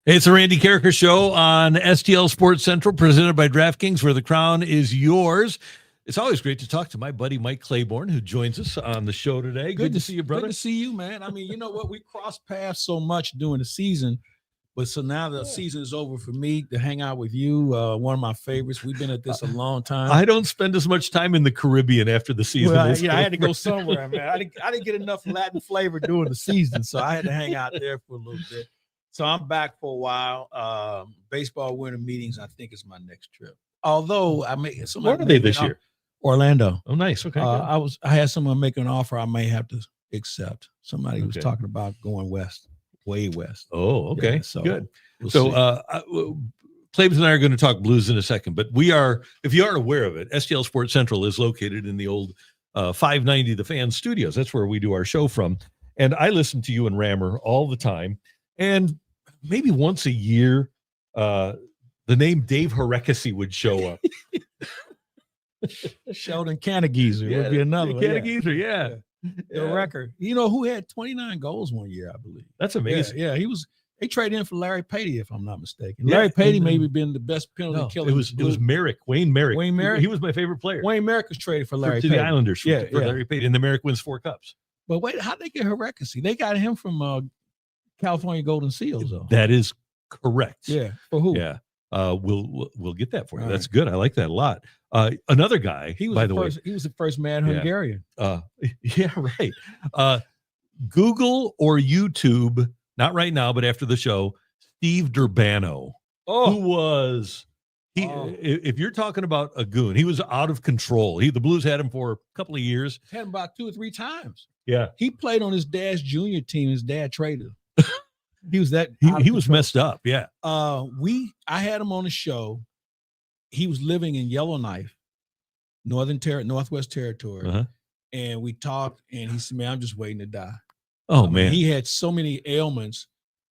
It's the Randy Karraker Show on STL Sports Central, presented by DraftKings, where the crown is yours. It's always great to talk to my buddy Mike Claiborne, who joins us on the show today. Good to see you, brother. Good to see you, man. I mean, you know what? We crossed paths so much during the season, but so now the season is over for me to hang out with you. One of my favorites. We've been at this a long time. I don't spend as much time in the Caribbean after the season. Well, I had to go somewhere, man. I didn't get enough Latin flavor during the season, so I had to hang out there for a little bit. So I'm back for a while. Baseball winter meetings, I think, is my next trip. Although I may, where are they this year? Orlando. Oh, nice. Okay. I had someone make an offer I may have to accept. Somebody was talking about going west, way west. Oh, okay. Yeah, so good. We'll Claibs and I are going to talk Blues in a second, but we are, if you aren't aware of it, STL Sports Central is located in the old 590 The Fan Studios. That's where we do our show from. And I listen to you and Rammer all the time. And maybe once a year, the name Dave Harekesi would show up. Sheldon Cannageezer would be another one. Cannageezer, yeah. The record. You know who had 29 goals one year, I believe. That's amazing. Yeah, they traded in for Larry Patey, if I'm not mistaken. Larry Patey maybe been the best penalty killer. It was Merrick, Wayne Merrick. Wayne Merrick. He was my favorite player. Wayne Merrick was traded for Larry to Patey. the Islanders for Larry Patey, and the Merrick wins 4 cups. But wait, how'd they get Harekesi? They got him from California Golden Seals, though. That is correct. Yeah. For who? Yeah. We'll get that for you. All That's good. I like that a lot. Another guy, he was the first mad Hungarian. Yeah, right. Google or YouTube, not right now, but after the show, Steve Durbano, who was if you're talking about a goon, he was out of control. The Blues had him for a couple of years. Had him about 2 or 3 times. Yeah. He played on his dad's junior team. His dad traded him. He was that. He was messed up. Yeah. I had him on the show. He was living in Yellowknife, Northwest Territory, and we talked. And he said, "Man, I'm just waiting to die." Oh man, he had so many ailments.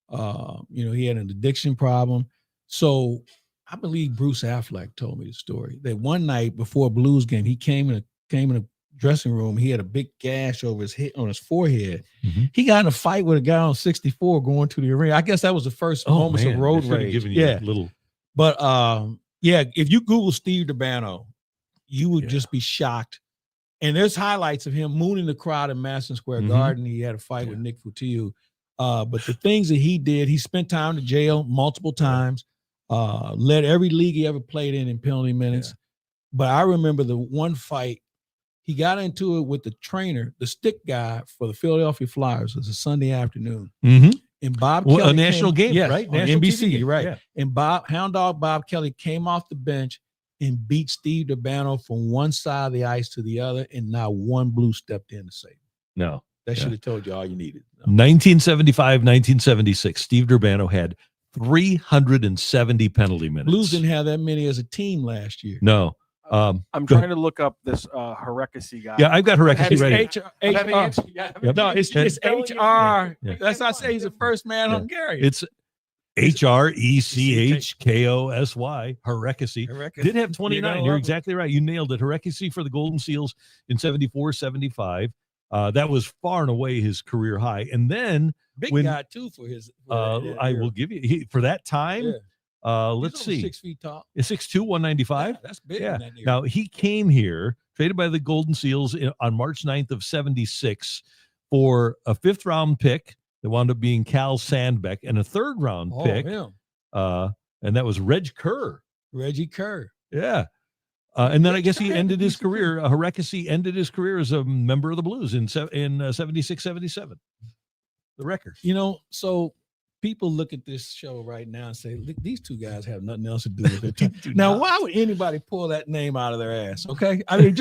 He had an addiction problem. So I believe Bruce Affleck told me the story that one night before a Blues game, he came in a dressing room. He had a big gash over his head, on his forehead. He got in a fight with a guy on 64 going to the arena. I guess that was the first moments of road rage. But if you Google Steve Durbano, you would just be shocked. And there's highlights of him mooning the crowd in Madison Square Garden. He had a fight with Nick Fotiu. But the things that he did, he spent time in jail multiple times, led every league he ever played in penalty minutes. Yeah. But I remember the one fight, he got into it with the trainer, the stick guy for the Philadelphia Flyers. It was a Sunday afternoon. And Bob Kelly, a national game, right? On NBC, right. Yeah. And Hound Dog Bob Kelly came off the bench and beat Steve Durbano from one side of the ice to the other, and not one Blue stepped in to save him. No. That should have told you all you needed. No. 1975, 1976, Steve Durbano had 370 penalty minutes. Blues didn't have that many as a team last year. No. I'm trying to look up this Harekesi guy. Yeah, I've got Harekesi ready. No, it's HR. Yeah. That's how I say he's the first man Hungarian. It's Hrekosy. Harekesi. Did have 29. You're exactly right. You nailed it. Harekesi for the Golden Seals in 74, 75. That was far and away his career high. And then big guy too for his. I will give you for that time. Yeah. Let's see. 6 feet tall. 6'2", 195. Yeah, that's big. Yeah. Now he came here, traded by the Golden Seals on March 9th of 76 for a 5th round pick that wound up being Cal Sandbeck and a 3rd round pick. And that was Reggie Kerr. Yeah. And then I guess he ended his career. Harekesi ended his career as a member of the Blues in 76, 77. The record. So people look at this show right now and say, these two guys have nothing else to do with it. Now, why would anybody pull that name out of their ass? Okay. I mean,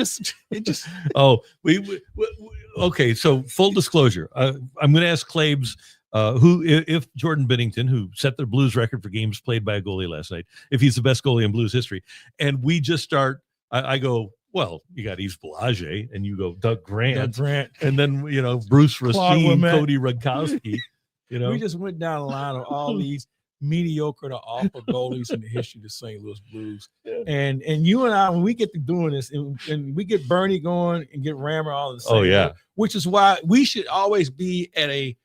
okay. So full disclosure, I'm going to ask Claibs, who, if Jordan Binnington, who set the Blues record for games played by a goalie last night, if he's the best goalie in Blues history, and we just start, I go, well, you got Yves Belage, and you go Doug Grant, and then, Bruce Racine, Cody Rudkowski. We just went down the line of all these mediocre to awful goalies in the history of the St. Louis Blues. Yeah. And you and I, when we get to doing this, and we get Bernie going and get Rammer all the same, which is why we should always be at a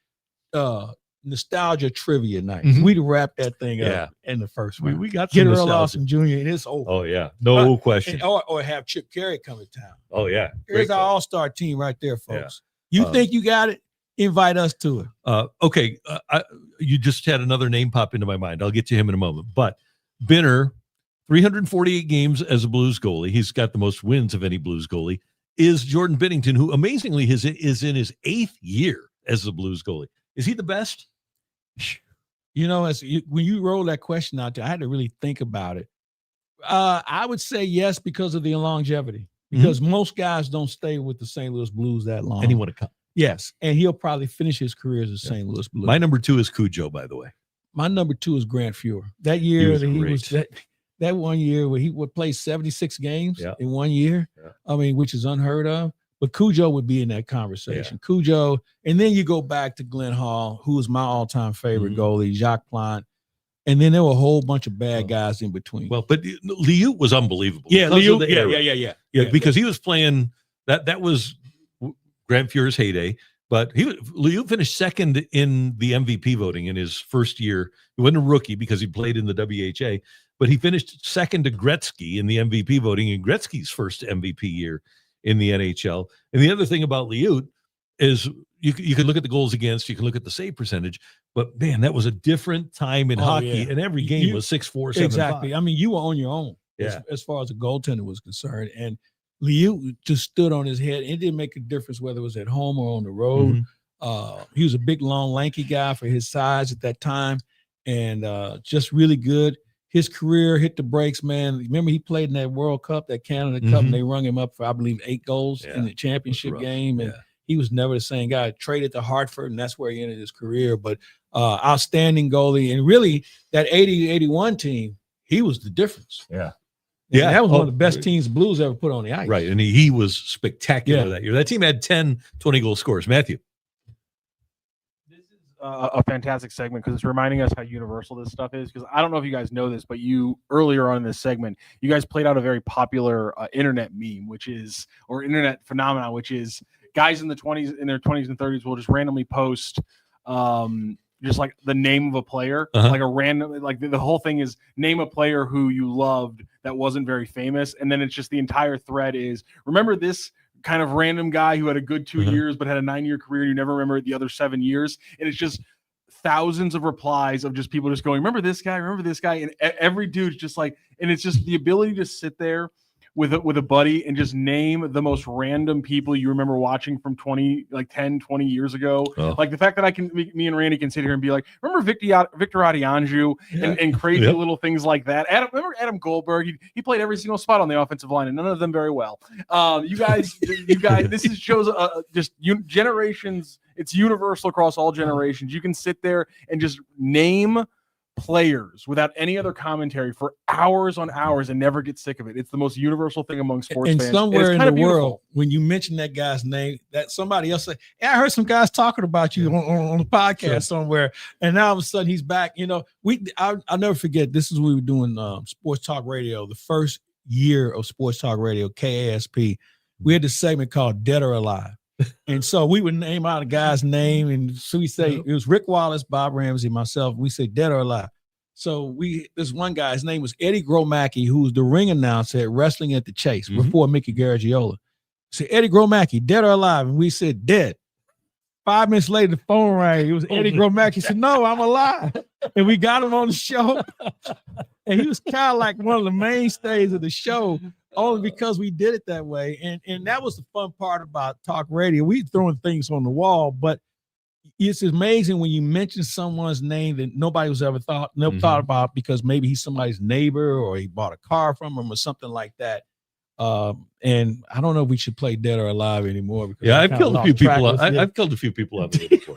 nostalgia trivia night. Mhm. We'd wrap that thing Yeah. up in the first round. We got Get some Earl nostalgia. Austin Jr. and it's over. Oh yeah, no question. Or have Chip Carey come to town. Oh yeah, Here's great our call. all-star team right there, Yeah. folks. You think you got it? Invite us to it. Okay, you just had another name pop into my mind. I'll get to him in a moment. But Binner, 348 games as a Blues goalie. He's got the most wins of any Blues goalie. Is Jordan Binnington, who amazingly is in his 8th year as a Blues goalie. Is he the best? You know, when you roll that question out there, I had to really think about it. I would say yes because of the longevity. Because most guys don't stay with the St. Louis Blues that long. Anyone to come? Yes, and he'll probably finish his career as a St. Louis Blues. My number 2 is Cujo, by the way. My number 2 is Grant Fuhr. That year He was that 1 year where he would play 76 games in 1 year. Yeah. I mean, which is unheard of. But Cujo would be in that conversation. Yeah. Cujo, and then you go back to Glenn Hall, who was my all-time favorite goalie, Jacques Plante. And then there were a whole bunch of bad guys in between. Well, but Liut was unbelievable. Yeah, Liut. Yeah. Because he was playing that was Grant Fuhr's heyday. But Liut finished second in the MVP voting in his first year. He wasn't a rookie because he played in the WHA, but he finished second to Gretzky in the MVP voting in Gretzky's first MVP year in the NHL. And the other thing about Liut is you can look at the goals against, you can look at the save percentage, but man, that was a different time in hockey, and every game was 6-4, 7-5. Exactly. I mean, you were on your own as far as a goaltender was concerned, and Liut just stood on his head. It didn't make a difference whether it was at home or on the road. He was a big, long, lanky guy for his size at that time, and just really good. His career hit the brakes, man. Remember, he played in that World Cup, that Canada Cup, and they rung him up for, I believe, 8 goals in the championship game, and he was never the same guy. Traded to Hartford, and that's where he ended his career. But outstanding goalie, and really that 80-81 team, he was the difference. Yeah. And that was one of the best teams the Blues ever put on the ice. Right, and he was spectacular that year. That team had 10 20-goal scores. Matthew. This is a fantastic segment because it's reminding us how universal this stuff is. Because I don't know if you guys know this, but earlier on in this segment, you guys played out a very popular internet meme, or internet phenomenon, which is guys in their 20s and 30s will just randomly post just like the name of a player, like a random, like the whole thing is name a player who you loved that wasn't very famous. And then it's just the entire thread is, remember this kind of random guy who had a good 2 years, but had a 9-year career. And you never remember the other 7 years. And it's just thousands of replies of just people just going, remember this guy? And every dude's just like, and it's just the ability to sit there with a buddy and just name the most random people you remember watching from 10, 20 years ago. Like the fact that me and Randy can sit here and be like, remember Victor Adianju and crazy little things like that. Remember Adam Goldberg? He played every single spot on the offensive line and none of them very well. You guys, this shows just generations. It's universal across all generations. You can sit there and just name players without any other commentary for hours on hours and never get sick of it. It's the most universal thing among sports fans. And somewhere in the world, when you mention that guy's name, that somebody else say, "Yeah, I heard some guys talking about you on the podcast somewhere," and now all of a sudden he's back. You know, I'll never forget. This is when we were doing sports talk radio, the first year of sports talk radio, KASP. We had this segment called "Dead or Alive." And so we would name out a guy's name, and so we say it was Rick Wallace, Bob Ramsey, myself. We say dead or alive. So this one guy, his name was Eddie Gromacki, who was the ring announcer at Wrestling at the Chase before Mickey Garagiola. So Eddie Gromacki, dead or alive? And we said dead. 5 minutes later, the phone rang. It was Eddie Gromacki. He said, "No, I'm alive." And we got him on the show. And he was kind of like one of the mainstays of the show, only because we did it that way. And that was the fun part about talk radio. We throwing things on the wall, but it's amazing when you mention someone's name that nobody was ever thought about because maybe he's somebody's neighbor or he bought a car from him or something like that. And I don't know if we should play Dead or Alive anymore. Because I've killed a few people. I've killed a few people out there before.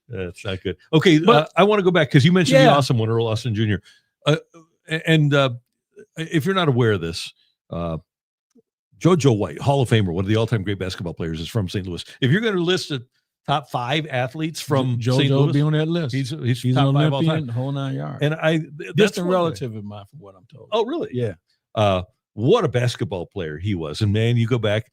That's not good. Okay, but I want to go back because you mentioned the awesome one, Earl Austin Jr. If you're not aware of this, JoJo White, Hall of Famer, one of the all-time great basketball players, is from St. Louis. If you're going to list the top 5 athletes from St. Louis, be on that list. He's top an 5 all time, the whole 9 yards. And that's a relative of mine, from what I'm told. Oh, really? Yeah. What a basketball player he was, and man, you go back.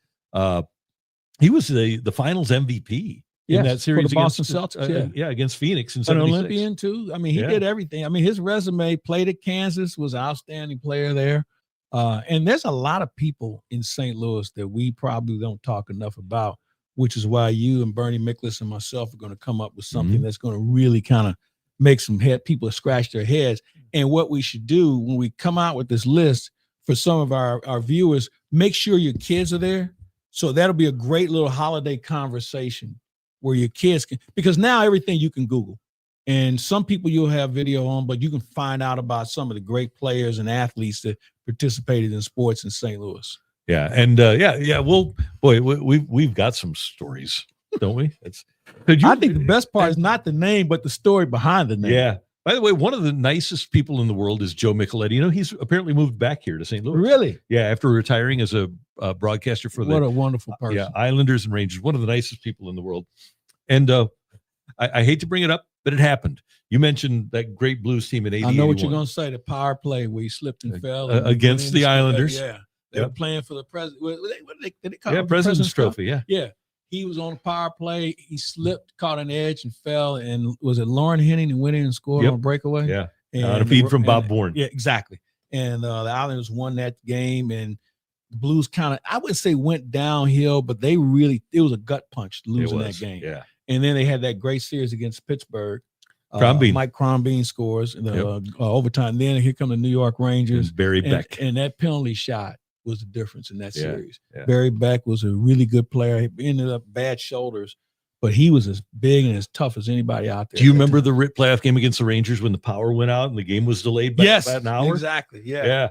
He was the Finals MVP in that series for the Boston against, Celtics. Against Phoenix in An 76. Olympian too. I mean, he did everything. I mean, his resume, played at Kansas, was an outstanding player there. And there's a lot of people in St. Louis that we probably don't talk enough about, which is why you and Bernie Miklasz and myself are going to come up with something that's going to really kind of make some people scratch their heads. And what we should do when we come out with this list for some of our viewers, make sure your kids are there. So that'll be a great little holiday conversation where your kids can, because now everything you can Google. And some people you'll have video on, but you can find out about some of the great players and athletes that participated in sports in St. Louis. Yeah. And well, boy, we've got some stories, don't we? I think the best part is not the name, but the story behind the name. Yeah. By the way, one of the nicest people in the world is Joe Micheletti. You know, he's apparently moved back here to St. Louis. Really? Yeah, after retiring as a broadcaster for what a wonderful person. Islanders and Rangers. One of the nicest people in the world. And I hate to bring it up, but it happened. You mentioned that great Blues team in 80. I know what you're going to say. The power play where he slipped and fell against the Islanders. Yeah, they were playing for the president. What did they call it? President's Trophy. Yeah. He was on a power play. He slipped, caught an edge, and fell. And was it Lauren Henning and went in and scored on a breakaway? Yeah, and on a feed from Bob Bourne. Yeah, exactly. And the Islanders won that game, and the Blues kind of, I wouldn't say went downhill, but it was a gut punch losing that game. Yeah. And then they had that great series against Pittsburgh. Crombeen. Mike Crombeen scores in the overtime. Then here come the New York Rangers. And Barry Beck. And that penalty shot was the difference in that series. Yeah. Barry Beck was a really good player. He ended up bad shoulders, but he was as big and as tough as anybody out there. Do you remember the playoff game against the Rangers when the power went out and the game was delayed by about an hour? Exactly. Yeah.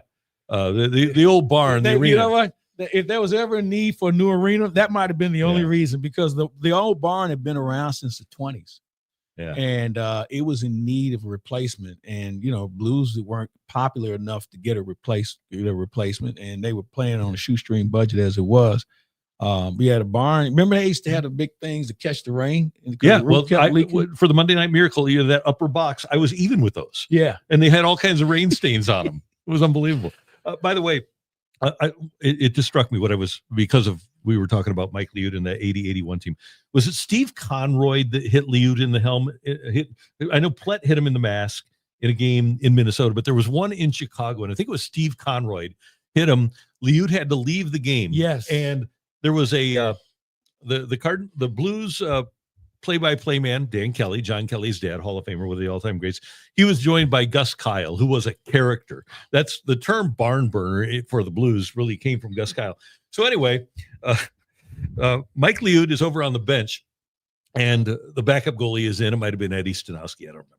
Yeah. The old barn, the arena. You know what? If there was ever a need for a new arena, that might have been the only reason, because the old barn had been around since the 20s. Yeah. And it was in need of a replacement. And, Blues weren't popular enough to get a replacement. And they were playing on a shoestring budget as it was. We had a barn. Remember they used to have the big things to catch the rain? Yeah. Well, for the Monday Night Miracle, that upper box, I was even with those. Yeah. And they had all kinds of rain stains on them. It was unbelievable. By the way, it just struck me we were talking about Mike Liut in the 80-81 team. Was it Steve Conroy that hit Liut in the helmet? I know Plett hit him in the mask in a game in Minnesota, but there was one in Chicago, and I think it was Steve Conroy hit him. Liut had to leave the game. Yes. And there was the Blues play-by-play man, Dan Kelly, John Kelly's dad, Hall of Famer, one of the all-time greats. He was joined by Gus Kyle, who was a character. That's the term barn burner for the Blues really came from Gus Kyle. So anyway, Mike Liut is over on the bench, and the backup goalie is in. It might have been Eddie Stanowski. I don't remember.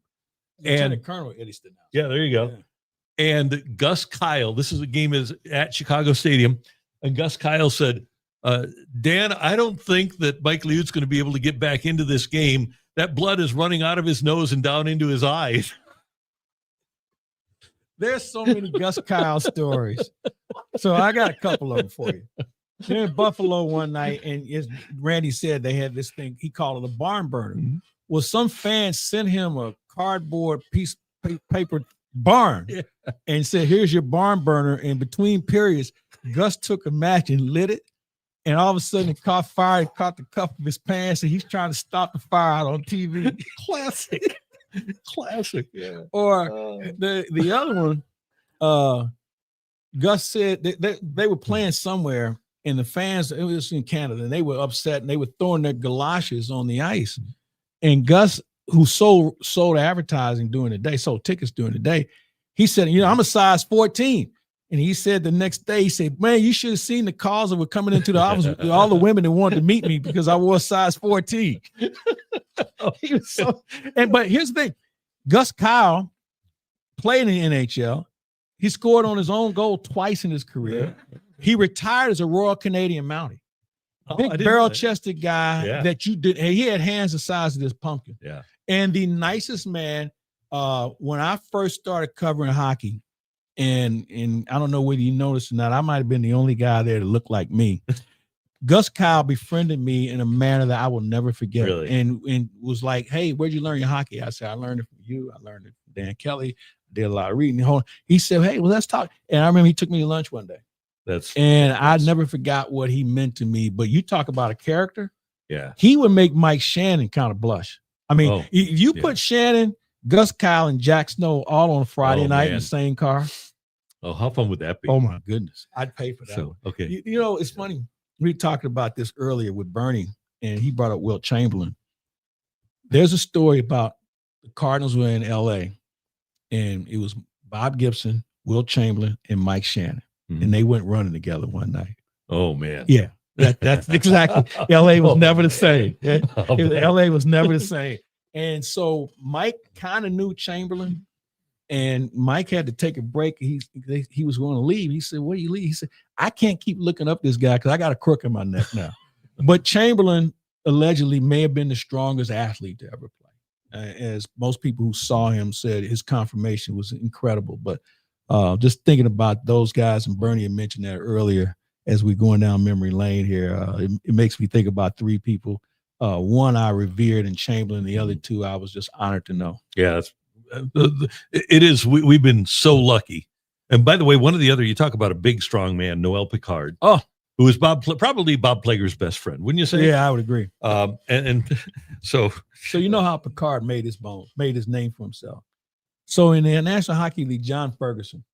And Colonel Eddie Stanowski. Yeah, there you go. Yeah. And Gus Kyle, the game is at Chicago Stadium, and Gus Kyle said, Dan, I don't think that Mike Liut's going to be able to get back into this game. That blood is running out of his nose and down into his eyes. There's so many Gus Kyle stories. So I got a couple of them for you. They're in Buffalo one night, and as Randy said, they had this thing, he called it a barn burner. Mm-hmm. Well, some fans sent him a cardboard piece of paper barn and said, here's your barn burner. And between periods, Gus took a match and lit it. And all of a sudden it caught fire, it caught the cuff of his pants, and he's trying to stop the fire out on TV. Classic. Yeah. Or the other one, Gus said they were playing somewhere, and the fans, it was in Canada, and they were upset, and they were throwing their galoshes on the ice. And Gus, who sold advertising during the day, sold tickets during the day, he said, I'm a size 14. And he said the next day, he said, man, you should have seen the calls that were coming into the office with all the women that wanted to meet me because I wore size 14. He was but here's the thing. Gus Kyle played in the NHL. He scored on his own goal twice in his career. He retired as a Royal Canadian Mountie. Big barrel-chested guy that you did. He had hands the size of this pumpkin. Yeah. And the nicest man, when I first started covering hockey, and I don't know whether you noticed or not, I might have been the only guy there that looked like me. Gus Kyle befriended me in a manner that I will never forget. Really? And was like, hey, where'd you learn your hockey? I said, I learned it from you. I learned it from Dan Kelly. I did a lot of reading. He said, hey, well, let's talk. And I remember he took me to lunch one day. I never forgot what he meant to me. But you talk about a character. Yeah. He would make Mike Shannon kind of blush. I mean, if you put Shannon, Gus Kyle, and Jack Snow all on a Friday night in the same car. Oh, how fun would that be? Oh, my goodness. I'd pay for that. So, okay. You know, it's funny. We talked about this earlier with Bernie, and he brought up Wilt Chamberlain. There's a story about the Cardinals were in L.A., and it was Bob Gibson, Wilt Chamberlain, and Mike Shannon. Mm-hmm. And they went running together one night. Oh, man. Yeah. That's exactly. LA was never the same. LA was never the same. And so Mike kind of knew Chamberlain, and Mike had to take a break. He was going to leave. He said, "Where you leave?" He said, "I can't keep looking up this guy because I got a crook in my neck now." But Chamberlain allegedly may have been the strongest athlete to ever play. As most people who saw him said, his confirmation was incredible. But just thinking about those guys, and Bernie had mentioned that earlier, as we're going down memory lane here, it makes me think about three people. One I revered in Chamberlain. The other two I was just honored to know. Yeah, it is. We've been so lucky. And by the way, one of the other, you talk about a big, strong man, Noel Picard. Oh, who was probably Bob Plager's best friend, wouldn't you say? Yeah, I would agree. And so you know how Picard made his name for himself. So in the National Hockey League, John Ferguson,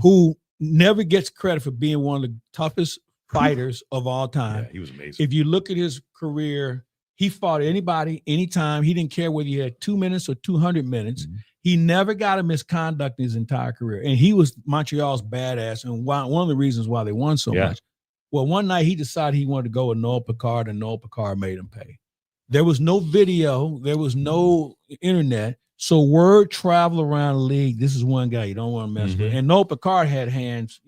who never gets credit for being one of the toughest fighters of all time. Yeah, he was amazing. If you look at his career, he fought anybody, anytime. He didn't care whether you had 2 minutes or 200 minutes. Mm-hmm. He never got a misconduct in his entire career. And he was Montreal's badass. And one of the reasons why they won so much. Well, one night he decided he wanted to go with Noel Picard, and Noel Picard made him pay. There was no video. There was no internet. So word traveled around the league. This is one guy you don't want to mess with. And Noel Picard had hands,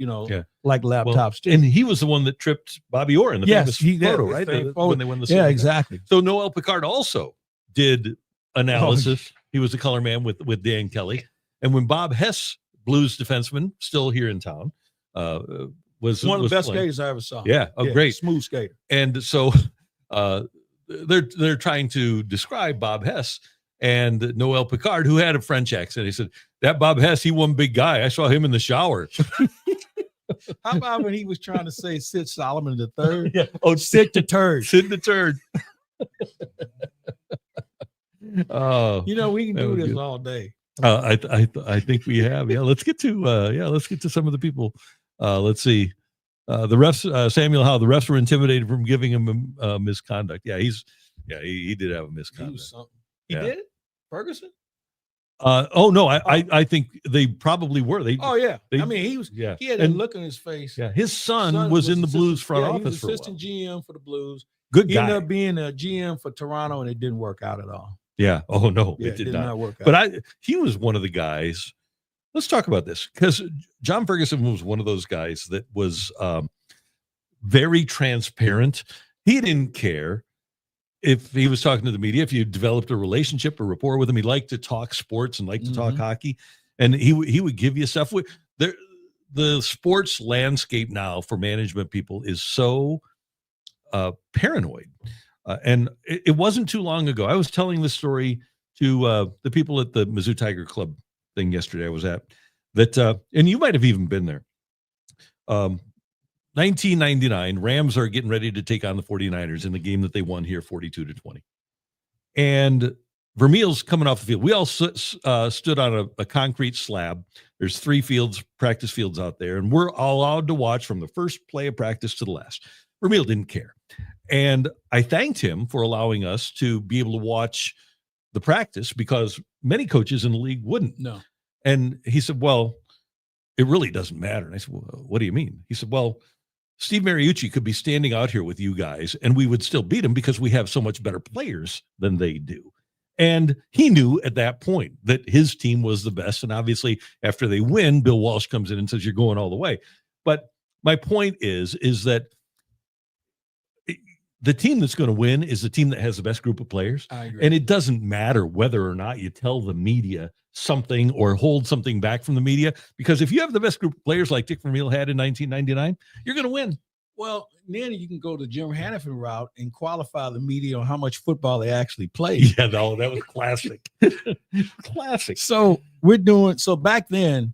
like laptops. And he was the one that tripped Bobby Orr in the famous photo, right? When they won the Super Bowl. Exactly. So Noel Picard also did analysis. He was the color man with Dan Kelly. And when Bob Hess, Blues defenseman, still here in town, was one of the best skaters I ever saw. Yeah, great. Smooth skater. And so they're trying to describe Bob Hess and Noel Picard, who had a French accent. He said, "That Bob Hess, he one big guy. I saw him in the shower." How about when he was trying to say Sid Solomon the third? Yeah. Oh, Sid the turd. Sid the turd. Oh, we can do this good all day. I think we have. Yeah, let's get to some of the people. Let's see. The refs, Samuel Howe, the refs were intimidated from giving him misconduct. Yeah, he did have a misconduct. He did? Ferguson? No, I think they probably were. He had a look on his face. Yeah, his son was in the Blues front office. He was assistant GM for the Blues. Good guy. He ended up being a GM for Toronto, and it didn't work out at all. Yeah. Oh no, it did not work out. But he was one of the guys. Let's talk about this, because John Ferguson was one of those guys that was very transparent. He didn't care if he was talking to the media, if you developed a relationship or rapport with him. He liked to talk sports and liked to talk hockey, and he would give you stuff. The sports landscape now for management people is so paranoid, and it wasn't too long ago. I was telling this story to the people at the Mizzou Tiger Club thing yesterday. I was at that, and you might have even been there. 1999, Rams are getting ready to take on the 49ers in the game that they won here 42-20. And Vermeil's coming off the field. We all stood on a concrete slab. There's 3 practice fields out there, and we're all allowed to watch from the first play of practice to the last. Vermeil didn't care. And I thanked him for allowing us to be able to watch the practice, because many coaches in the league wouldn't. No. And he said, "Well, it really doesn't matter." And I said, "Well, what do you mean?" He said, "Well, Steve Mariucci could be standing out here with you guys, and we would still beat him because we have so much better players than they do." And he knew at that point that his team was the best. And obviously, after they win, Bill Walsh comes in and says, "You're going all the way." But my point is that the team that's going to win is the team that has the best group of players. I agree. And it doesn't matter whether or not you tell the media something or hold something back from the media, because if you have the best group of players like Dick Vermeil had in 1999, you're going to win. Well, then you can go the Jim Hanifan route and qualify the media on how much football they actually play. Yeah, no, that was classic. Classic. So back then,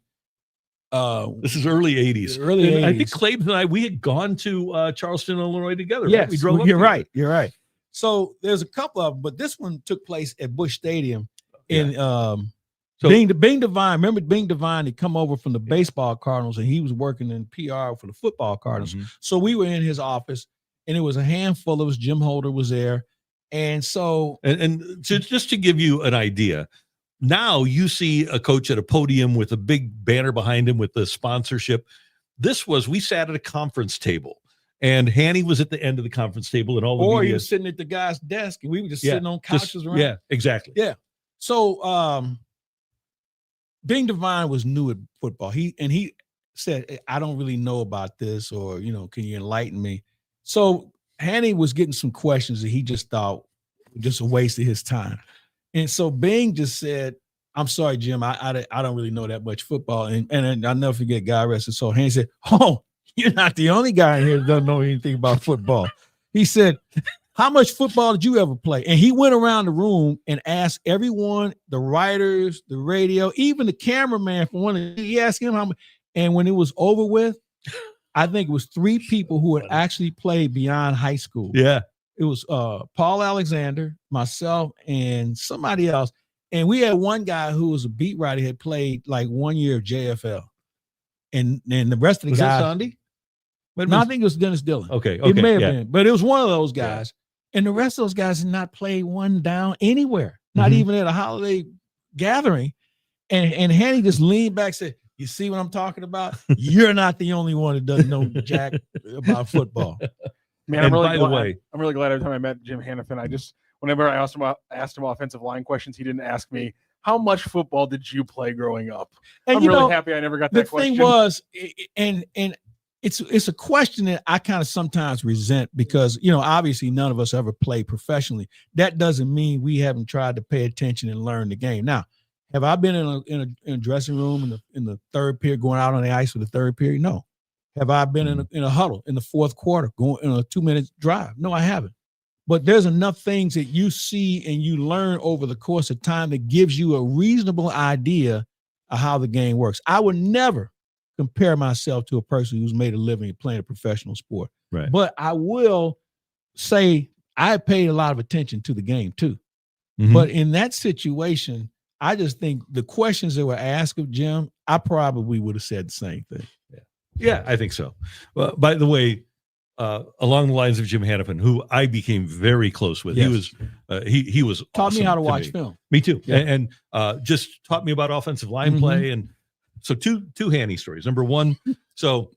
this is early 80s. Early 80s. I think Claiborne and we had gone to Charleston, Illinois together. Yes, right? We drove up you're together. right. You're right. So there's a couple of them, but this one took place at Busch Stadium in So Bing Devine. Remember Bing Devine had come over from the baseball Cardinals, and he was working in PR for the football Cardinals. So we were in his office, and it was a handful of us. Jim Holder was there. And so just to give you an idea, now you see a coach at a podium with a big banner behind him with the sponsorship. We sat at a conference table. And Hanny was at the end of the conference table, and all the or media. he was sitting at the guy's desk, and we were just sitting on couches around. Yeah, exactly. Yeah. So Bing Devine was new at football. He said, I don't really know about this, or can you enlighten me? So Hanny was getting some questions that he just thought were just a waste of his time. And so Bing just said, I'm sorry, Jim, I don't really know that much football. And I'll never forget, God rest his soul. Hanny said, oh, you're not the only guy in here that doesn't know anything about football. He said, how much football did you ever play? And he went around the room and asked everyone, the writers, the radio, even the cameraman for one. He asked him how much. And when it was over with, I think it was 3 people who had actually played beyond high school. Yeah. It was Paul Alexander, myself, and somebody else. And we had one guy who was a beat writer, had played like 1 year of JFL. And the rest of the guys. Was that Sandy? No, I think it was Dennis Dillon. Okay. It may have been, but it was one of those guys. Yeah. And the rest of those guys had not played one down anywhere, not even at a holiday gathering. And Hanny just leaned back and said, you see what I'm talking about? You're not the only one that doesn't know jack about football. Man, I'm really glad every time I met Jim Hanifan, whenever I asked him offensive line questions, he didn't ask me, how much football did you play growing up? And I'm really happy I never got that question. The thing was, and it's a question that I kind of sometimes resent because, obviously none of us ever played professionally. That doesn't mean we haven't tried to pay attention and learn the game. Now, have I been in a dressing room in the third period, going out on the ice for the third period? No. Have I been in a huddle in the fourth quarter, going in a 2-minute drive? No, I haven't. But there's enough things that you see and you learn over the course of time that gives you a reasonable idea of how the game works. I would never compare myself to a person who's made a living playing a professional sport. Right. But I will say I paid a lot of attention to the game too. But in that situation, I just think the questions that were asked of Jim, I probably would have said the same thing. Yeah, I think so. Well, by the way, along the lines of Jim Hanifan, who I became very close with, yes. he was taught awesome me how to watch film. Me too, yeah. and just taught me about offensive line play. And so two Hanny stories. Number one, so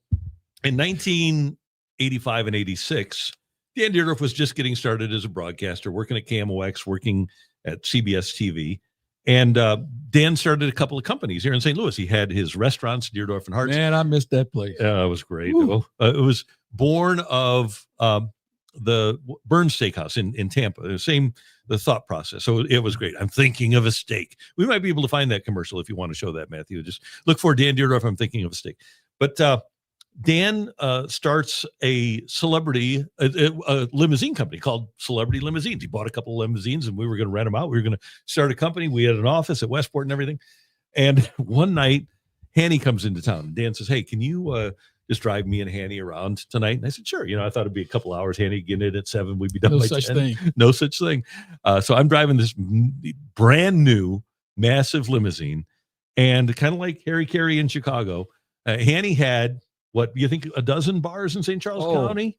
in 1985 and 86, Dan Dierdorf was just getting started as a broadcaster, working at KMOX, working at CBS TV. And Dan started a couple of companies here in St. Louis. He had his restaurants, Dierdorf and Hart's. Man, I missed that place. It was great. It was born of the Burns Steakhouse in Tampa. The thought process. So it was great. I'm thinking of a steak. We might be able to find that commercial if you want to show that, Matthew. Just look for Dan Dierdorf. I'm thinking of a steak. But Dan starts a celebrity a limousine company called Celebrity Limousines. He bought a couple of limousines and we were going to rent them out. We were going to start a company. We had an office at Westport and everything. And one night, Hanny comes into town. Dan says, hey, can you just drive me and Hanny around tonight? And I said, sure. I thought it'd be a couple hours. Hanny get in at 7. We'd be done by 10. No such thing. So I'm driving this brand new, massive limousine. And kind of like Harry Carey in Chicago, Hanny had, what do you think, a dozen bars in St. Charles County?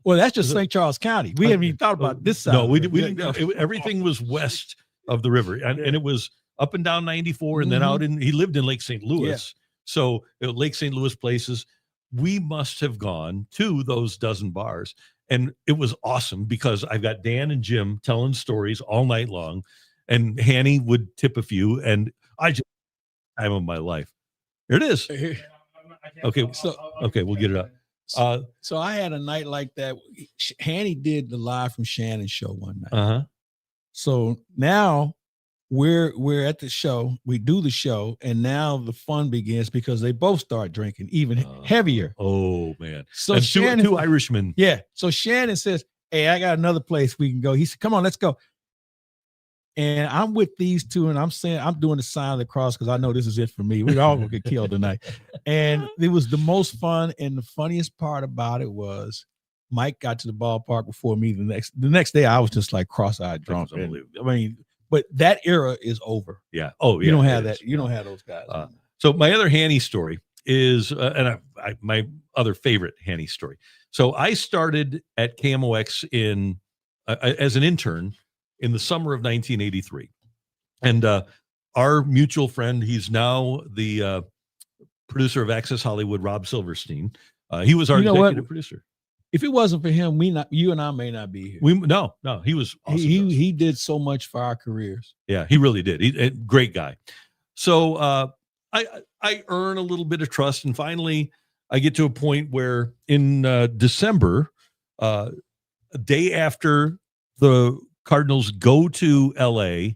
Well, that's just St. Charles County. We haven't even thought about this side. No, we didn't. Everything was west of the river. And it was up and down 94 and then out he lived in Lake St. Louis. Yeah. So Lake St. Louis places, we must have gone to those dozen bars. And it was awesome because I've got Dan and Jim telling stories all night long. And Hanny would tip a few. And I just, time of my life. Here it is. Okay, we'll get it up. So I had a night like that. Hanny did the Live from Shannon show one night. So now we're at the show. We do the show, and now the fun begins because they both start drinking even heavier. Oh man! So and Shannon, two Irishmen. Yeah. So Shannon says, "Hey, I got another place we can go." He said, "Come on, let's go." And I'm with these two, and I'm saying, I'm doing the sign of the cross because I know this is it for me. We're all gonna get killed tonight. And it was the most fun. And the funniest part about it was Mike got to the ballpark before me. The next day, I was just like cross-eyed drunk. I mean, but that era is over. Yeah. Oh, yeah. You don't have that. You don't have those guys. So my other Hanny story is, my other favorite Hanny story. So I started at KMOX as an intern in the summer of 1983. And our mutual friend, he's now the producer of Access Hollywood, Rob Silverstein. He was our executive producer. If it wasn't for him, you and I may not be here. No, he was awesome. He did so much for our careers. Yeah, he really did. He's a great guy. So I earn a little bit of trust, and finally I get to a point where in December, a day after the Cardinals go to LA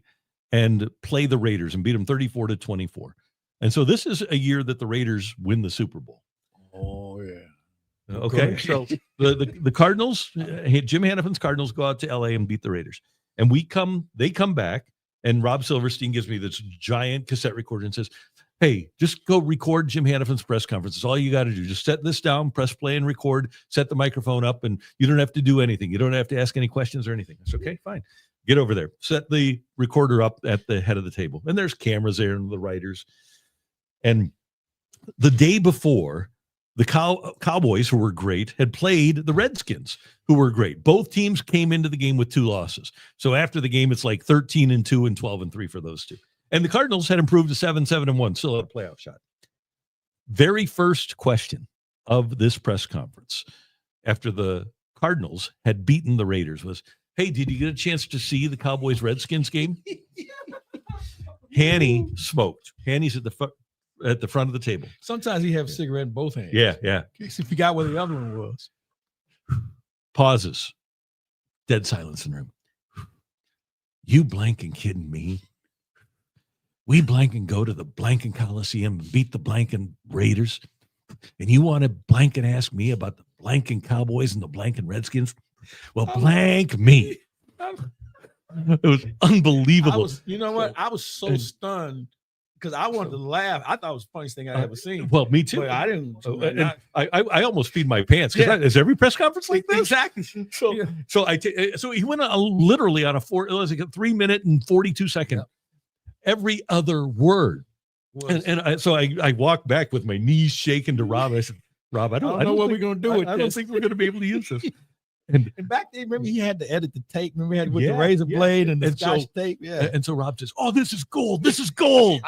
and play the Raiders and beat them 34-24. And so this is a year that the Raiders win the Super Bowl. Oh, yeah. Okay, so the Cardinals, Jim Hanifan's Cardinals go out to LA and beat the Raiders. And they come back, and Rob Silverstein gives me this giant cassette recorder and says, hey, just go record Jim Hanifan's press conference. It's all you got to do. Just set this down, press play and record, set the microphone up, and you don't have to do anything. You don't have to ask any questions or anything. It's okay, fine. Get over there. Set the recorder up at the head of the table. And there's cameras there and the writers. And the day before, the Cowboys, who were great, had played the Redskins, who were great. Both teams came into the game with 2 losses. So after the game, it's like 13-2 and 12-3 for those two. And the Cardinals had improved to 7-7-1, still had a playoff shot. Very first question of this press conference after the Cardinals had beaten the Raiders was, hey, did you get a chance to see the Cowboys-Redskins game? Hanny smoked. Hanny's at the front of the table. Sometimes he have a cigarette in both hands. Yeah. In case he forgot where the other one was. Pauses. Dead silence in the room. You blanking kidding me? We blanking go to the blanking Coliseum and beat the blanking Raiders, and you want to blanking ask me about the blanking Cowboys and the blanking Redskins? Well, blank me. It was unbelievable. You know what? I was so stunned because I wanted to laugh. I thought it was the funniest thing I ever seen. Well, me too. But I didn't. I almost peed my pants because is every press conference like this? Exactly. So he went literally on a 3-minute and 42-second. Yeah. Every other word. So I walked back with my knees shaking to Rob. I said, Rob, I don't know what we're going to do with this. I don't think we're going to be able to use this. And back then, remember, he had to edit the tape. Remember, he had with the razor blade and the scotch tape. Yeah. And so Rob says, oh, this is gold. This is gold.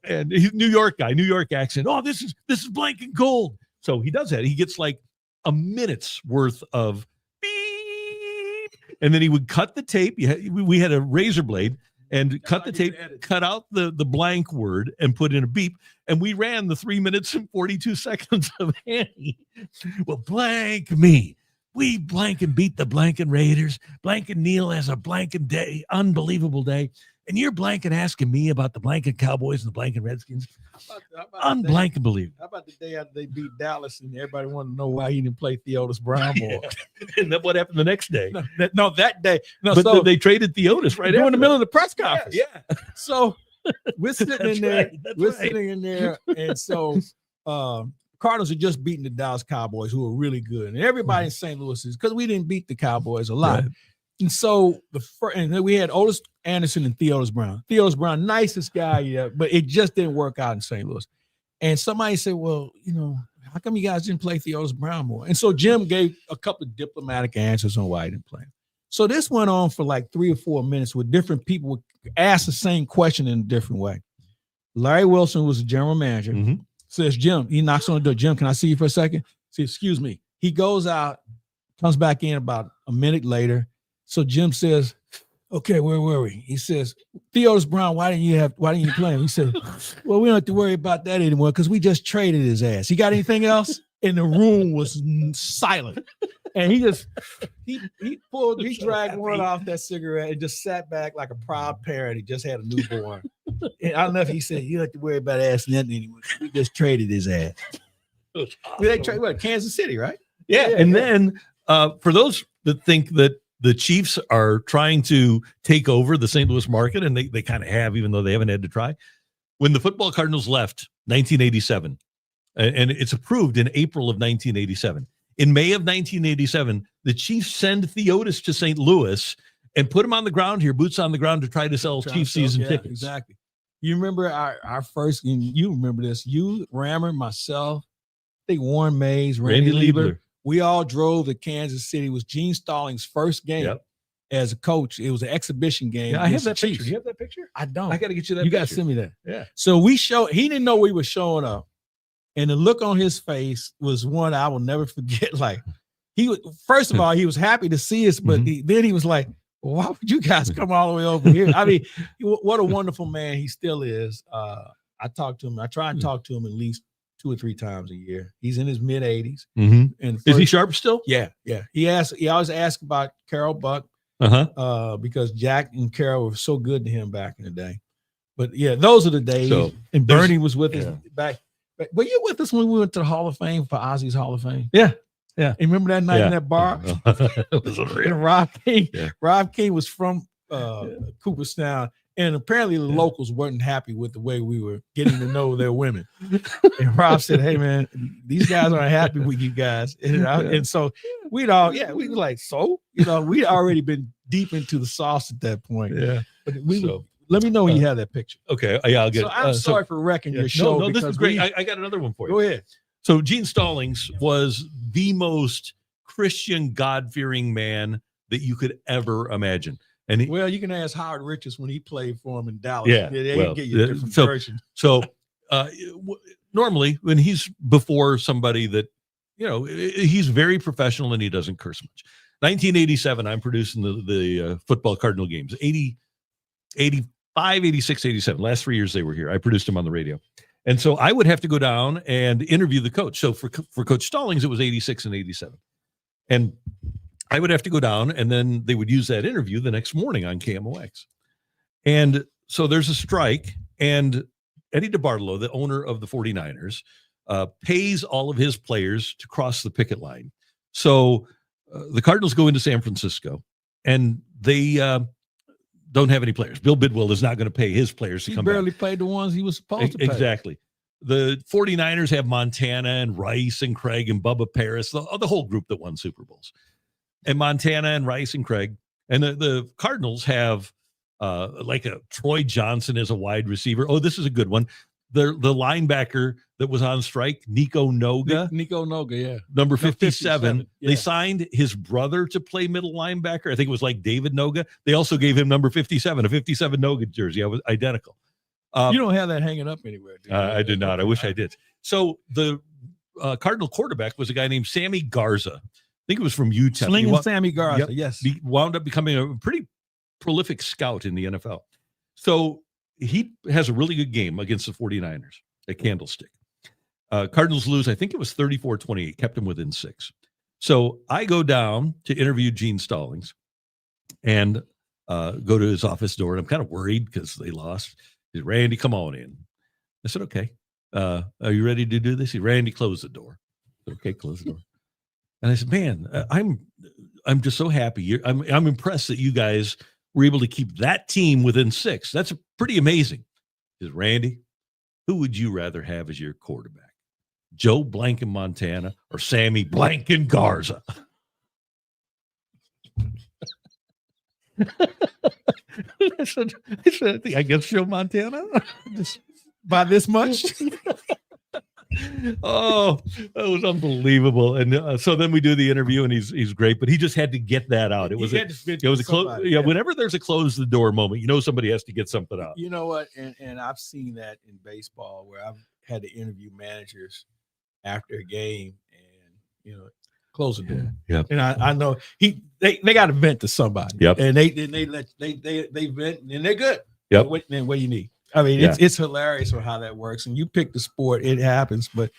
And he's a New York guy, New York accent. Oh, this is blank and gold. So he does that. He gets like a minute's worth of beep. And then he would cut the tape. We had a razor blade. And cut the tape, cut out the blank word and put in a beep. And we ran the 3 minutes and 42 seconds of Hanny. Well, blank me. We blank and beat the blanking Raiders. Blank and Neil has a blanking day, unbelievable day. And you're blanking asking me about the blanking Cowboys and the blanking Redskins. Unblanking believable. How about the day after they beat Dallas and everybody wanted to know why he didn't play Theodis Brown more? And then what happened the next day? That day. But they traded Theodis right in the middle of the press conference. Yeah. So we're sitting in there. Sitting in there. And so Cardinals are just beating the Dallas Cowboys, who are really good. And everybody in St. Louis is, because we didn't beat the Cowboys a lot. Right. And so and then we had Otis Anderson and Theodis Brown. Theodis Brown, nicest guy, but it just didn't work out in St. Louis. And somebody said, well, how come you guys didn't play Theodis Brown more? And so Jim gave a couple of diplomatic answers on why he didn't play him. So this went on for like 3 or 4 minutes with different people would ask the same question in a different way. Larry Wilson was the general manager. Mm-hmm. Says, Jim, he knocks on the door. Jim, can I see you for a second? Says, excuse me. He goes out, comes back in about a minute later. So Jim says, okay, where were we? He says, Theodis Brown, why didn't you play him? He said, well, we don't have to worry about that anymore because we just traded his ass. He got anything else? And the room was silent. And he dragged one off that cigarette and just sat back like a proud parent. He just had a newborn. And I don't know if he said, you don't have to worry about ass nothing anymore. We just traded his ass. Awesome. They traded Kansas City, right? Yeah. And then for those that think that the Chiefs are trying to take over the St. Louis market, and they kind of have, even though they haven't had to try. When the football Cardinals left 1987, and it's approved in April of 1987, In May of 1987, the Chiefs send Theotis to St. Louis and put him on the ground here, boots on the ground, to try to sell Chiefs season tickets. Exactly. You remember our first, you remember this, you, Rammer, myself, I think Warren Mays, Randy Liebler. We all drove to Kansas City. It was Gene Stallings' first game as a coach. It was an exhibition game. Yeah, I have that picture. Do you have that picture? I don't. I got to get you that You picture. got to send me that. Yeah. So he didn't know we were showing up. And the look on his face was one I will never forget. Like, first of all, he was happy to see us, but then he was like, well, why would you guys come all the way over here? I mean, what a wonderful man he still is. I talk to him. I try and talk to him at least 2 or 3 times a year. He's in his mid 80s. And is he sharp still? Yeah. He always asks about Carol Buck because Jack and Carol were so good to him back in the day. But yeah, those are the days. So, and Bernie was with us back. Were you with us when we went to the Hall of Fame for Ozzy's Hall of Fame? Yeah. And remember that night in that bar? It was unreal. And Rob King was from Cooperstown. And apparently the locals weren't happy with the way we were getting to know their women. And Rob said, hey, man, these guys aren't happy with you guys. And so we were like, so? We'd already been deep into the sauce at that point. Yeah. But let me know when you have that picture. Okay. Yeah, I'll get it. So I'm sorry for wrecking your show. No, this is great. I got another one for you. Go ahead. So Gene Stallings was the most Christian, God-fearing man that you could ever imagine. And you can ask Howard Richards when he played for him in Dallas. Yeah, They can get you a different version. So normally when he's before somebody that, he's very professional and he doesn't curse much. 1987, I'm producing the football Cardinal games. 80, 85, 86, 87. Last 3 years they were here. I produced them on the radio. And so I would have to go down and interview the coach. So for Coach Stallings, it was 86 and 87. And I would have to go down, and then they would use that interview the next morning on KMOX. And so there's a strike, and Eddie DeBartolo, the owner of the 49ers, pays all of his players to cross the picket line. So the Cardinals go into San Francisco, and they don't have any players. Bill Bidwell is not going to pay his players to come back. He barely played the ones he was supposed to pay. Exactly. The 49ers have Montana and Rice and Craig and Bubba Paris, the whole group that won Super Bowls. And Montana and Rice and Craig. And the Cardinals have like a Troy Johnson as a wide receiver. Oh, this is a good one. The linebacker that was on strike, Nico Noga. Nico Noga, yeah. Number 57. Yeah. They signed his brother to play middle linebacker. I think it was like David Noga. They also gave him number 57, a 57 Noga jersey. I was identical. You don't have that hanging up anywhere, do you? I did not. I wish I did. So the Cardinal quarterback was a guy named Sammy Garza. I think it was from UTEP. Slinging Sammy Garza, yes. He wound up becoming a pretty prolific scout in the NFL. So he has a really good game against the 49ers at Candlestick. Cardinals lose, I think it was 34-28, kept him within 6. So I go down to interview Gene Stallings and go to his office door, and I'm kind of worried because they lost. He said, Randy, come on in. I said, okay. Are you ready to do this? He said, Randy, close the door. I said, okay, close the door. And I said, man, I'm just so happy. I'm impressed that you guys were able to keep that team within 6. That's pretty amazing. He said, Randy, who would you rather have as your quarterback? Joe Blank in Montana or Sammy Blank in Garza? I said, I guess Joe Montana. Just by this much. Oh, that was unbelievable. And so then we do the interview, and he's great, but he just had to get that out. It was a close. Yeah, whenever there's a close the door moment, somebody has to get something out. You know what? And I've seen that in baseball where I've had to interview managers after a game, and close the door. Yeah. And I know they got to vent to somebody. Yep. And they vent, and they're good. Yep. What you need. I mean, it's hilarious for how that works. And you pick the sport, it happens. But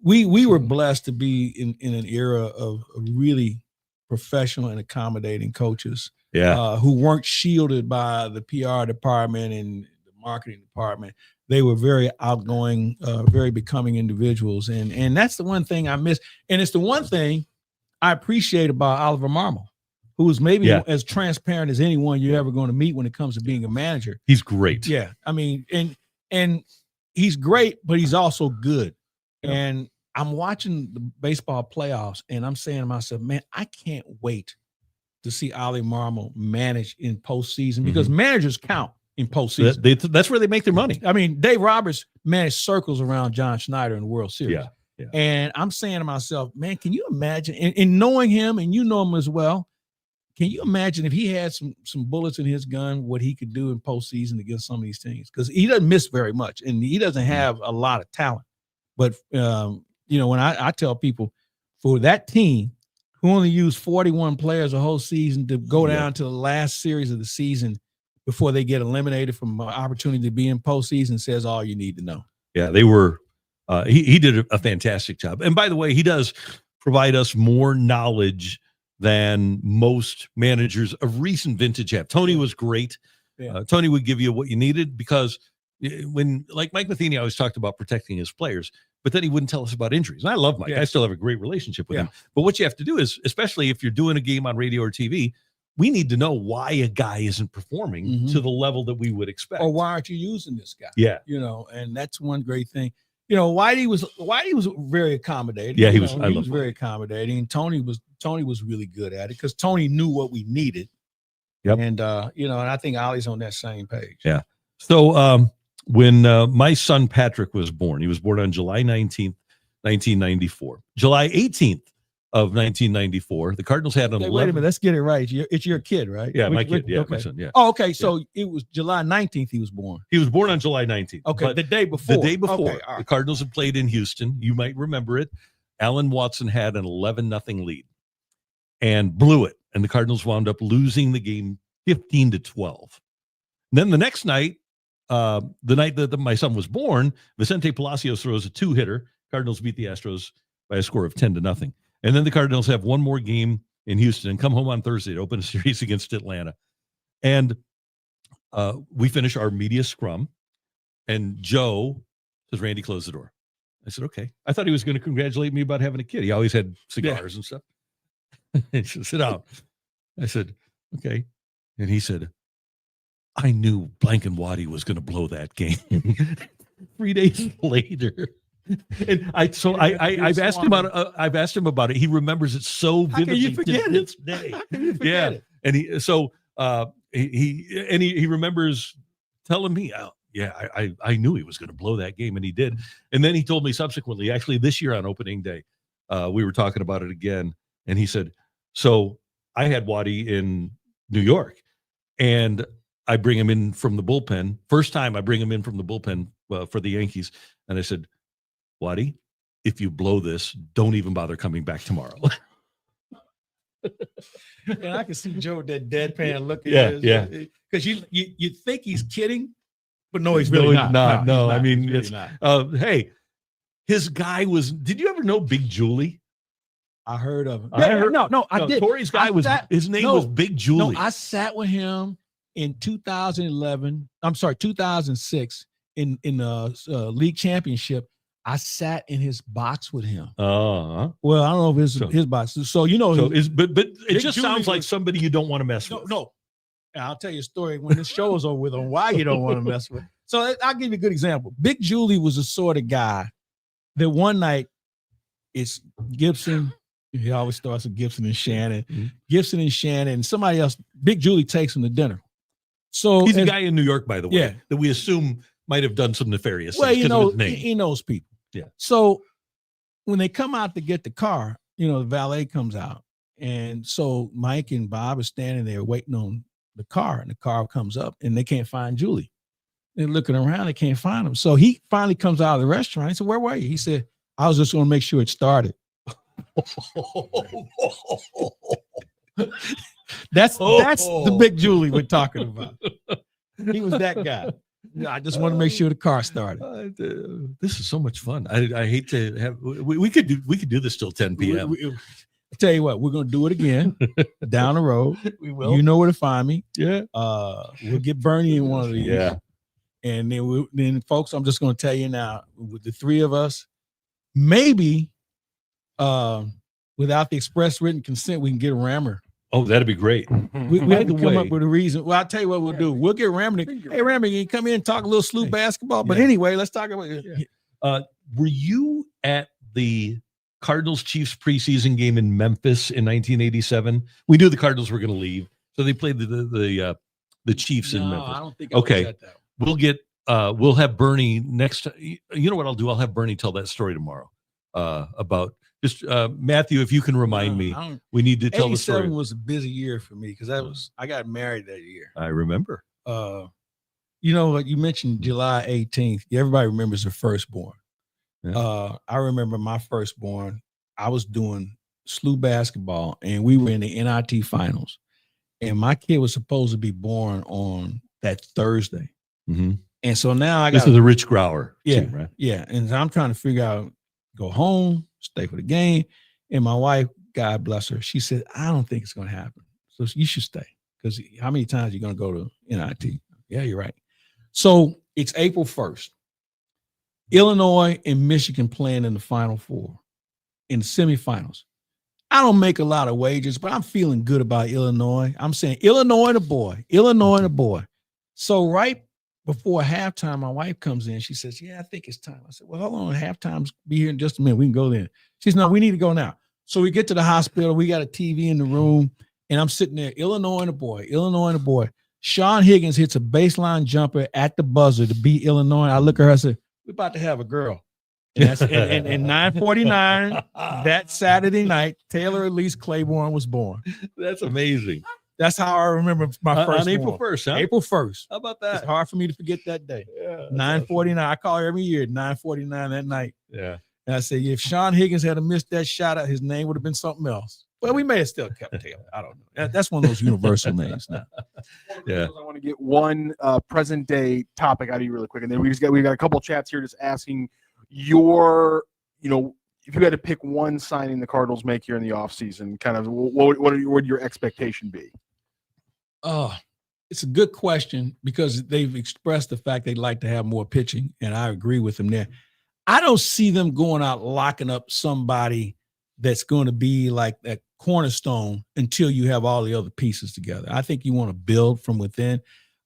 we were blessed to be in an era of really professional and accommodating coaches. Yeah. Who weren't shielded by the PR department and the marketing department. They were very outgoing, very becoming individuals. And that's the one thing I miss. And it's the one thing I appreciate about Oliver Marmol, who is maybe as transparent as anyone you're ever going to meet when it comes to being a manager. He's great. Yeah. I mean, and he's great, but he's also good. Yeah. And I'm watching the baseball playoffs, and I'm saying to myself, man, I can't wait to see Ollie Marmol manage in postseason because managers count in postseason. That's where they make their money. I mean, Dave Roberts managed circles around John Schneider in the World Series. Yeah. And I'm saying to myself, man, can you imagine, and knowing him, and you know him as well, can you imagine if he had some bullets in his gun, what he could do in postseason against some of these teams? Because he doesn't miss very much, and he doesn't have a lot of talent. But, when I tell people, for that team who only used 41 players a whole season to go down to the last series of the season before they get eliminated from an opportunity to be in postseason, says all you need to know. Yeah, they were he did a fantastic job. And by the way, he does provide us more knowledge than most managers of recent vintage have. Tony was great. Yeah. Tony would give you what you needed because when, like Mike Matheny always talked about protecting his players, but then he wouldn't tell us about injuries. And I love Mike. I still have a great relationship with him. But what you have to do is, especially if you're doing a game on radio or TV, we need to know why a guy isn't performing to the level that we would expect. Or why aren't you using this guy? Yeah. And that's one great thing. Whitey was very accommodating. Yeah, he was very accommodating. And Tony was really good at it because Tony knew what we needed. Yep. And and I think Ollie's on that same page. Yeah. So when my son Patrick was born, he was born on July 19th, 1994. July 18th of 1994, the Cardinals had an 11. Wait a minute, let's get it right. It's your kid, right? Yeah, my kid. Yeah, okay. My son. Yeah. Oh, okay. So it was July 19th he was born. He was born on July 19th. Okay, the day before. The day before. The Cardinals had played in Houston. You might remember it. Alan Watson had an 11-0 lead and blew it. And the Cardinals wound up losing the game 15-12. And then the next night, the night that my son was born, Vicente Palacios throws a 2-hitter. Cardinals beat the Astros by a score of 10-0. And then the Cardinals have one more game in Houston and come home on Thursday to open a series against Atlanta. And we finish our media scrum. And Joe says, Randy, close the door. I said, okay. I thought he was going to congratulate me about having a kid. He always had cigars and stuff. He said, sit down. I said, okay. And he said, I knew Blankenwaddy was going to blow that game. 3 days later. And I've asked him about it. He remembers it so vividly to this day. Yeah. It? And he remembers telling me, I knew he was going to blow that game, and he did. And then he told me subsequently, actually this year on opening day, we were talking about it again, and he said, so I had Waddy in New York, and I bring him in from the bullpen. First time I bring him in from the bullpen for the Yankees, and I said, Waddy, if you blow this, don't even bother coming back tomorrow. And I can see Joe with that deadpan look. Yeah. Because you think he's kidding, but no, he's really not. No, I mean, really it's hey, his guy was. Did you ever know Big Julie? I heard of him. I did. Tori's guy his name was Big Julie. No, I sat with him in 2006 in the league championship. I sat in his box with him. Well, I don't know if it's his box. So but it just sounds like somebody you don't want to mess with. No. And I'll tell you a story when this show is over with on why you don't want to mess with. So I'll give you a good example. Big Julie was the sort of guy that one night it's Gibson. He always starts with Gibson and Shannon. Mm-hmm. Gibson and Shannon, and somebody else. Big Julie takes him to dinner. So he's a guy in New York, by the way, that we assume might have done some nefarious things. Well, he knows people. Yeah. So when they come out to get the car, the valet comes out. And so Mike and Bob are standing there waiting on the car, and the car comes up and they can't find Julie. They're looking around, they can't find him. So he finally comes out of the restaurant. He said, where were you? He said, I was just going to make sure it started. That's the Big Julie we're talking about. He was that guy. I just want to make sure the car started. This is so much fun. I hate to have. We could do this till 10 p.m. I tell you what, we're gonna do it again down the road. We will. You know where to find me. Yeah. We'll get Bernie in one of these. Yeah. And then folks, I'm just gonna tell you now, with the three of us, maybe without the express written consent, we can get a Rammer. Oh, that'd be great. We had to come up with a reason. Well, I'll tell you what we'll do. We'll get Rammer. Hey, Rammer, you come in and talk a little sloop basketball. But anyway, let's talk about it. Were you at the Cardinals Chiefs preseason game in Memphis in 1987? We knew the Cardinals were going to leave, so they played the Chiefs in Memphis. I don't think I was at that. We'll have Bernie next. You know what I'll do? I'll have Bernie tell that story tomorrow about just Matthew. If you can remind me, we need to tell the story. 87 was a busy year for me because I got married that year. I remember. You know what you mentioned, July 18th. Everybody remembers the firstborn. Yeah. I remember my firstborn. I was doing SLU basketball, and we were in the NIT finals. And my kid was supposed to be born on that Thursday. Mm-hmm. And so now I got. This is the Rich Grauer team, right? Yeah. And I'm trying to figure out, go home, stay for the game. And my wife, God bless her, she said, I don't think it's going to happen. So you should stay. Because how many times are you going to go to NIT? Yeah, you're right. So it's April 1st. Illinois and Michigan playing in the Final Four, in the semifinals. I don't make a lot of wagers, but I'm feeling good about Illinois. I'm saying Illinois the boy, Illinois the boy. So right before halftime, my wife comes in. She says, yeah, I think it's time. I said, well, hold on. Halftime's be here in just a minute. We can go then. She says, no, we need to go now. So we get to the hospital. We got a TV in the room, and I'm sitting there, Illinois the boy, Illinois the boy. Sean Higgins hits a baseline jumper at the buzzer to beat Illinois. I look at her, I said, we're about to have a girl. And that's and 9:49 that Saturday night, Taylor Elise Claiborne was born. That's amazing. That's how I remember my first on April 1st, huh? April 1st. How about that? It's hard for me to forget that day. Yeah, 9:49. Awesome. I call her every year at 9:49 that night. Yeah. And I say, if Sean Higgins had missed that shot out, his name would have been something else. Well, we may have still kept Taylor. I don't know. That's one of those universal names now. Yeah. I want to get one present day topic out of you really quick. And then we've got a couple chats here just asking your, if you had to pick one signing the Cardinals make here in the offseason, kind of what would your expectation be? It's a good question because they've expressed the fact they'd like to have more pitching, and I agree with them there. I don't see them going out locking up somebody that's going to be like that cornerstone until you have all the other pieces together. I think you want to build from within.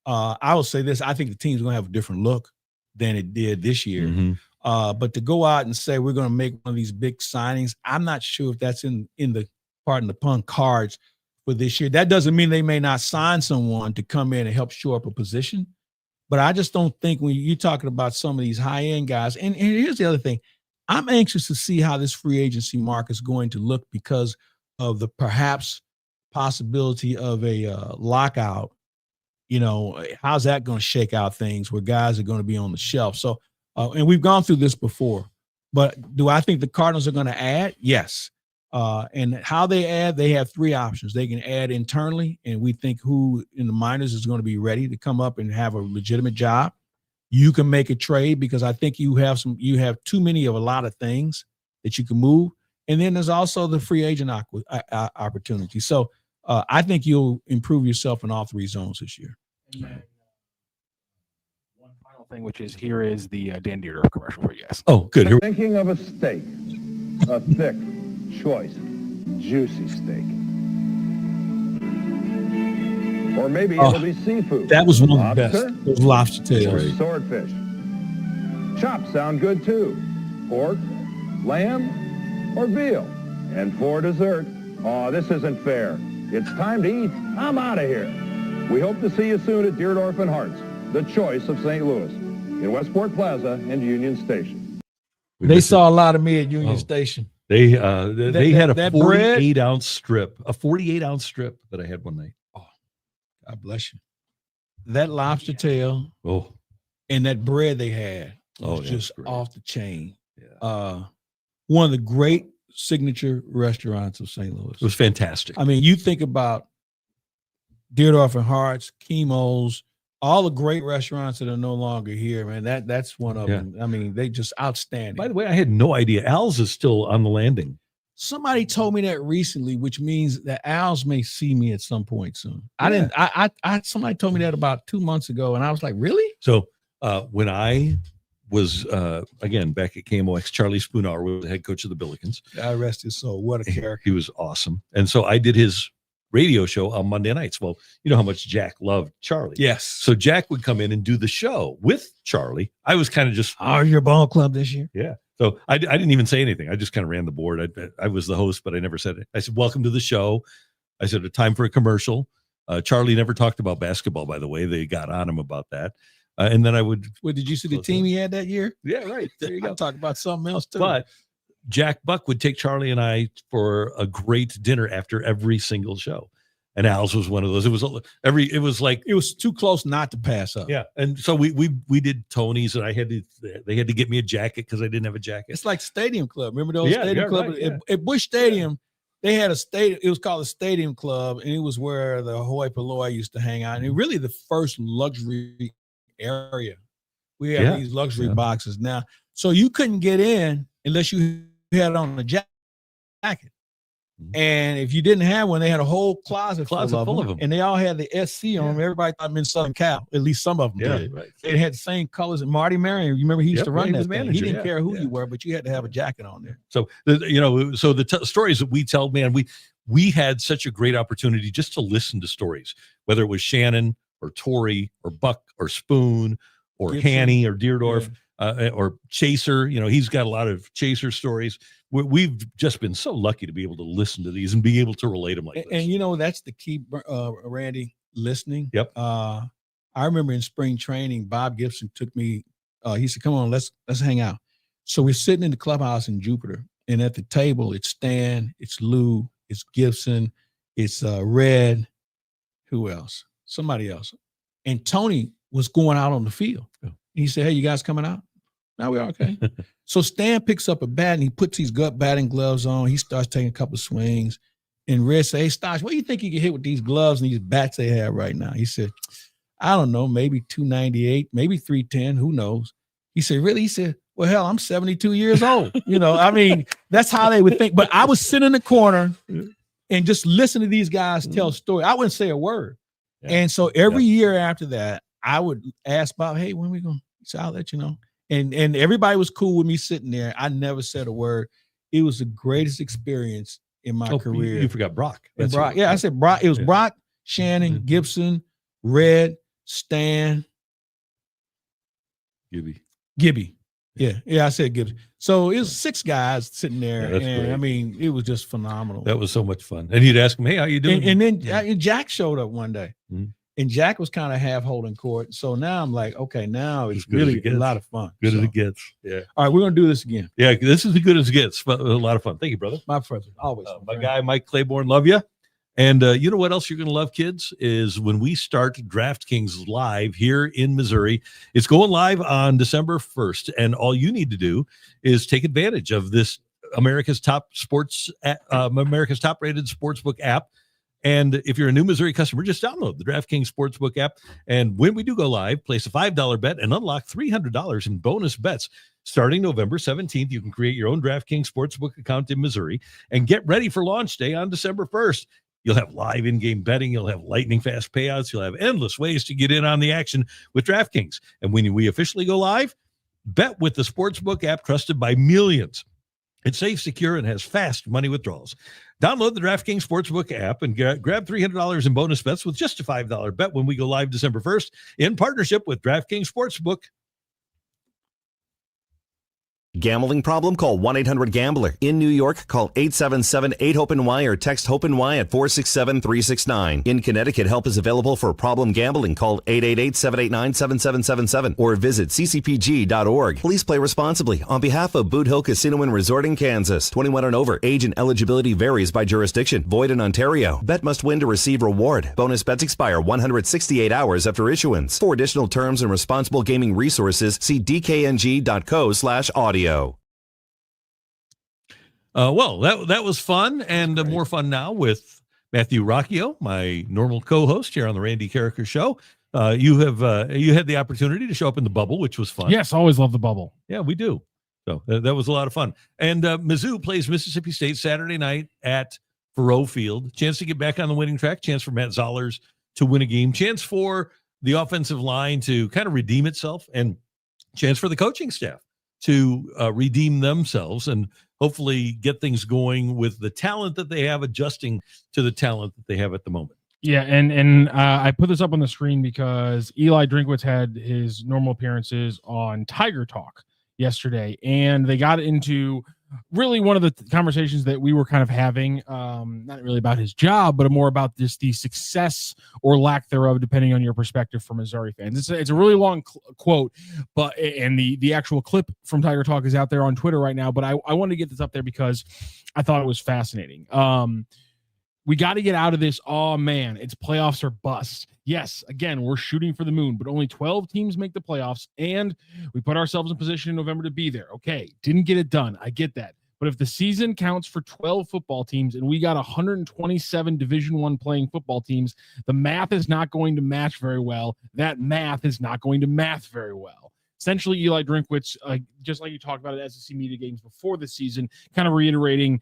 I will say this. I think the team's going to have a different look than it did this year. Mm-hmm. But to go out and say we're going to make one of these big signings, I'm not sure if that's in the, pardon the pun, cards for this year. That doesn't mean they may not sign someone to come in and help shore up a position. But I just don't think when you're talking about some of these high-end guys, and here's the other thing. I'm anxious to see how this free agency market is going to look because of the perhaps possibility of a lockout. How's that going to shake out things where guys are going to be on the shelf? So, and we've gone through this before, but do I think the Cardinals are going to add? Yes. And how they add, they have three options. They can add internally, and we think who in the minors is going to be ready to come up and have a legitimate job. You can make a trade because I think you have too many of a lot of things that you can move. And then there's also the free agent opportunity. So I think you'll improve yourself in all three zones this year. And one final thing, which is here is the Dan Dierdorf commercial for you guys. Oh, good. Thinking of a steak, a thick, choice, juicy steak. Or maybe it'll be seafood. That was one of the best. Those lobster tails. Or swordfish. Chops sound good too. Pork, lamb, or veal. And for dessert, this isn't fair. It's time to eat. I'm out of here. We hope to see you soon at Dierdorf and Hart's, the choice of St. Louis, in Westport Plaza and Union Station. They saw a lot of me at Union Station. They had a 48-ounce strip, that I had one night. God bless you. That lobster tail and that bread they had was just off the chain. Yeah. One of the great signature restaurants of St. Louis. It was fantastic. I mean, you think about Dierdorf and Hart's, Chemo's, all the great restaurants that are no longer here, man. That's one of them. I mean, they just outstanding. By the way, I had no idea. Al's is still on the landing. Somebody told me that recently, which means that Al's may see me at some point soon. Somebody told me that about 2 months ago, and I was like, really? So when I was, again, back at KMOX, Charlie Spoonauer was the head coach of the Billikens. God rest his soul. What a character. He was awesome. And so I did his radio show on Monday nights. Well, you know how much Jack loved Charlie. Yes. So Jack would come in and do the show with Charlie. I was kind of just. Your ball club this year? Yeah. So I didn't even say anything. I just kind of ran the board. I was the host, but I never said it. I said, welcome to the show. I said, a time for a commercial. Charlie never talked about basketball, by the way. They got on him about that. And then I would. Well, did you see the team he had that year? Yeah, right. There you go. Talk about something else too. But Jack Buck would take Charlie and I for a great dinner after every single show. And Al's was one of those. It was like it was too close not to pass up. Yeah. And so we did Tony's, and they had to get me a jacket because I didn't have a jacket. It's like Stadium Club. Remember those Stadium Club? Right, at Busch Stadium, they had a stadium. It was called a Stadium Club, and it was where the hoi polloi used to hang out. And it really the first luxury area. We have these luxury boxes now. So you couldn't get in unless you had on a jacket. And if you didn't have one, they had a whole closet full of them. And they all had the SC on them. Everybody thought them in Southern Cal. At least some of them did. Right. They had the same colors. And Marty Marion, you remember he used to run that thing. He didn't care who you were, but you had to have a jacket on there. So, the stories that we tell, man, we had such a great opportunity just to listen to stories, whether it was Shannon or Torrey or Buck or Spoon or Hanny or Dierdorf or Chaser. He's got a lot of Chaser stories. We've just been so lucky to be able to listen to these and be able to relate them like this. And that's the key, Randy, listening. Yep. I remember in spring training, Bob Gibson took me. He said, "Come on, let's hang out." So we're sitting in the clubhouse in Jupiter, and at the table, it's Stan, it's Lou, it's Gibson, it's Red. Who else? Somebody else. And Tony was going out on the field. He said, "Hey, you guys coming out?" Now we're okay. So Stan picks up a bat and he puts these gut batting gloves on. He starts taking a couple of swings. And Red says, "Hey, Stosh, what do you think you can hit with these gloves and these bats they have right now?" He said, "I don't know, maybe 298, maybe 310, who knows?" He said, "Really?" He said, "Well, hell, I'm 72 years old." That's how they would think. But I was sitting in the corner and just listen to these guys tell stories. I wouldn't say a word. Yeah. And so every year after that, I would ask Bob, "Hey, when are we going?" He said, "I'll let you know." And everybody was cool with me sitting there. I never said a word. It was the greatest experience in my career. You forgot Brock. Brock. Yeah, I said Brock. It was Brock, Shannon, Gibson, Red, Stan, Gibby. Yeah, I said Gibson. So it was 6 guys sitting there, and great. It was just phenomenal. That was so much fun. And you'd ask him, "Hey, how you doing?" And then Jack showed up one day. Mm-hmm. And Jack was kind of half holding court. So now I'm like, okay, now it's really a lot of fun. Good as it gets. Yeah. All right, we're going to do this again. Yeah, this is as good as it gets. But a lot of fun. Thank you, brother. My pleasure. Always. My guy, Mike Claiborne, love you. And you know what else you're going to love, kids, is when we start DraftKings Live here in Missouri. It's going live on December 1st. And all you need to do is take advantage of this America's top rated sportsbook app. And if you're a new Missouri customer, just download the DraftKings Sportsbook app. And when we do go live, place a $5 bet and unlock $300 in bonus bets. Starting November 17th, you can create your own DraftKings Sportsbook account in Missouri and get ready for launch day on December 1st. You'll have live in-game betting. You'll have lightning fast payouts. You'll have endless ways to get in on the action with DraftKings. And when we officially go live, bet with the Sportsbook app trusted by millions. It's safe, secure, and has fast money withdrawals. Download the DraftKings Sportsbook app and grab $300 in bonus bets with just a $5 bet when we go live December 1st in partnership with DraftKings Sportsbook. Gambling problem? Call 1-800-GAMBLER. In New York, call 877-8-HOPE-NY or text HOPE-NY at 467-369. In Connecticut, help is available for problem gambling. Call 888-789-7777 or visit ccpg.org. Please play responsibly. On behalf of Boot Hill Casino and Resort in Kansas, 21 and over. Age and eligibility varies by jurisdiction. Void in Ontario. Bet must win to receive reward. Bonus bets expire 168 hours after issuance. For additional terms and responsible gaming resources, see dkng.co/audio. Well, that was fun, and more fun now with Matthew Rocchio, my normal co-host here on the Randy Karraker Show. You had the opportunity to show up in the bubble, which was fun. Yes, always love the bubble. Yeah, we do. So that was a lot of fun. And Mizzou plays Mississippi State Saturday night at Faurot Field. Chance to get back on the winning track. Chance for Matt Zollers to win a game. Chance for the offensive line to kind of redeem itself, and chance for the coaching staff to redeem themselves and hopefully get things going with the talent that they have, adjusting to the talent that they have at the moment. Yeah, and I put this up on the screen because Eli Drinkwitz had his normal appearances on Tiger Talk yesterday, and they got into really one of the conversations that we were kind of having, not really about his job, but more about just the success or lack thereof, depending on your perspective from Missouri fans. It's a really long quote, but and the actual clip from Tiger Talk is out there on Twitter right now, but I wanted to get this up there because I thought it was fascinating. We got to get out of this. Oh man, it's playoffs or bust. Yes, again, we're shooting for the moon, but only 12 teams make the playoffs, and we put ourselves in position in November to be there. Okay, didn't get it done. I get that. But if the season counts for 12 football teams and we got 127 Division I playing football teams, the math is not going to match very well. That math is not going to math very well. Essentially, Eli Drinkwitz, just like you talked about at SEC media games before the season, kind of reiterating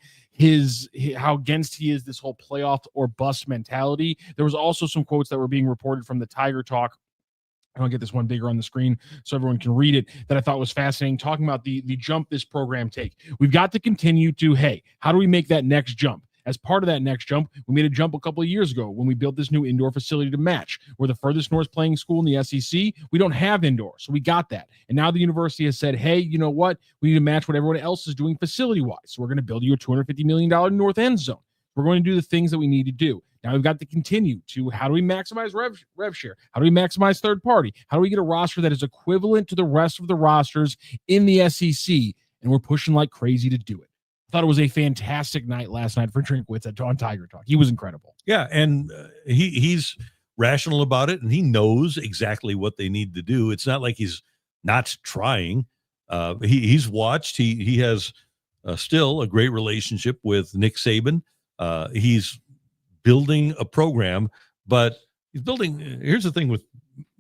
how against he is this whole playoff or bust mentality. There was also some quotes that were being reported from the Tiger Talk. I want to get this one bigger on the screen so everyone can read it, that I thought was fascinating, talking about the jump this program take. We've got to continue to, hey, how do we make that next jump? As part of that next jump, we made a jump a couple of years ago when we built this new indoor facility to match. We're the furthest north playing school in the SEC. We don't have indoor, so we got that. And now the university has said, hey, you know what? We need to match what everyone else is doing facility-wise. So we're going to build you a $250 million north end zone. We're going to do the things that we need to do. Now we've got to continue to, how do we maximize rev share? How do we maximize third party? How do we get a roster that is equivalent to the rest of the rosters in the SEC? And we're pushing like crazy to do it. I thought it was a fantastic night last night for Drinkwitz on Tiger Talk. He was incredible. Yeah, and he's rational about it, and he knows exactly what they need to do. It's not like he's not trying. He's watched. He has still a great relationship with Nick Saban. He's building a program, but he's building. Here's the thing with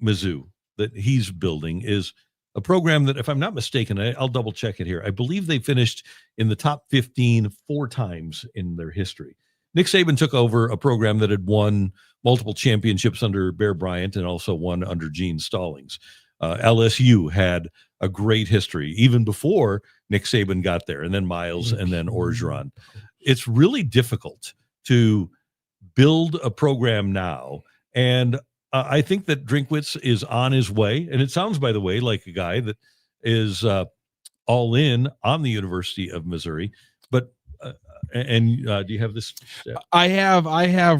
Mizzou that he's building is a program that, if I'm not mistaken, I'll double check it here. I believe they finished in the top 15 4 times in their history. Nick Saban took over a program that had won multiple championships under Bear Bryant and also one under Gene Stallings. LSU had a great history even before Nick Saban got there, and then Miles and then Orgeron. It's really difficult to build a program now, and I think that Drinkwitz is on his way, and it sounds, by the way, like a guy that is all in on the University of Missouri. But do you have this? I have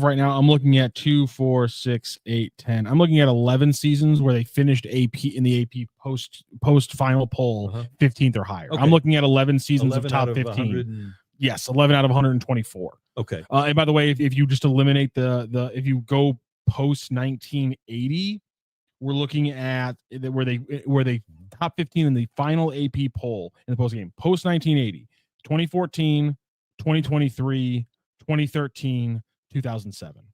right now. I'm looking at 2, 4, 6, 8, 10. I'm looking at 11 seasons where they finished AP in the AP post final poll 15th or higher. Okay. I'm looking at 11 seasons 11 of top 15. Yes, 11 out of 124. Okay. And by the way, if you just eliminate if you go post 1980, we're looking at where they top 15 in the final AP poll in the post game. Post 1980, 2014, 2023, 2013, 2007. Okay.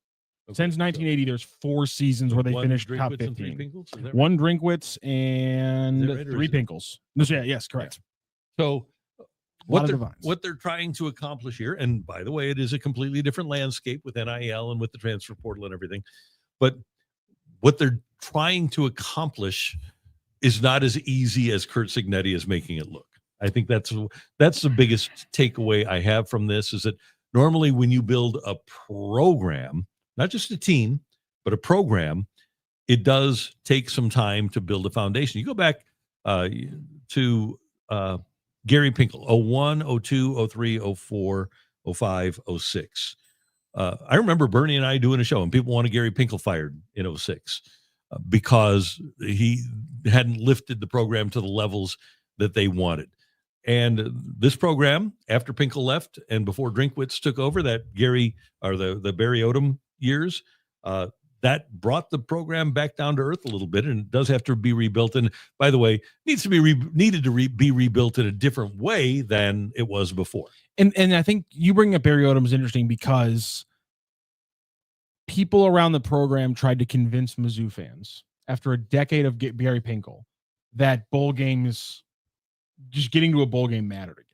Since 1980, there's 4 seasons where they finished top 15. Right? 1 Drinkwitz and right, 3 Pinkles. Yes, correct. Yeah. So what they're trying to accomplish here, and by the way, it is a completely different landscape with NIL and with the transfer portal and everything, but what they're trying to accomplish is not as easy as Curt Cignetti is making it look. I think that's the biggest takeaway I have from this, is that normally when you build a program, not just a team, but a program, it does take some time to build a foundation. You go back to Gary Pinkel, 01, 02, 03, 04, 05, 06. I remember Bernie and I doing a show, and people wanted Gary Pinkel fired in 06 because he hadn't lifted the program to the levels that they wanted. And this program, after Pinkel left and before Drinkwitz took over, that Gary or the Barry Odom years, that brought the program back down to earth a little bit, and it does have to be rebuilt. And by the way, needed to be rebuilt in a different way than it was before. And I think you bring up Barry Odom is interesting because people around the program tried to convince Mizzou fans after a decade of Gary Pinkel that bowl games, just getting to a bowl game, mattered again.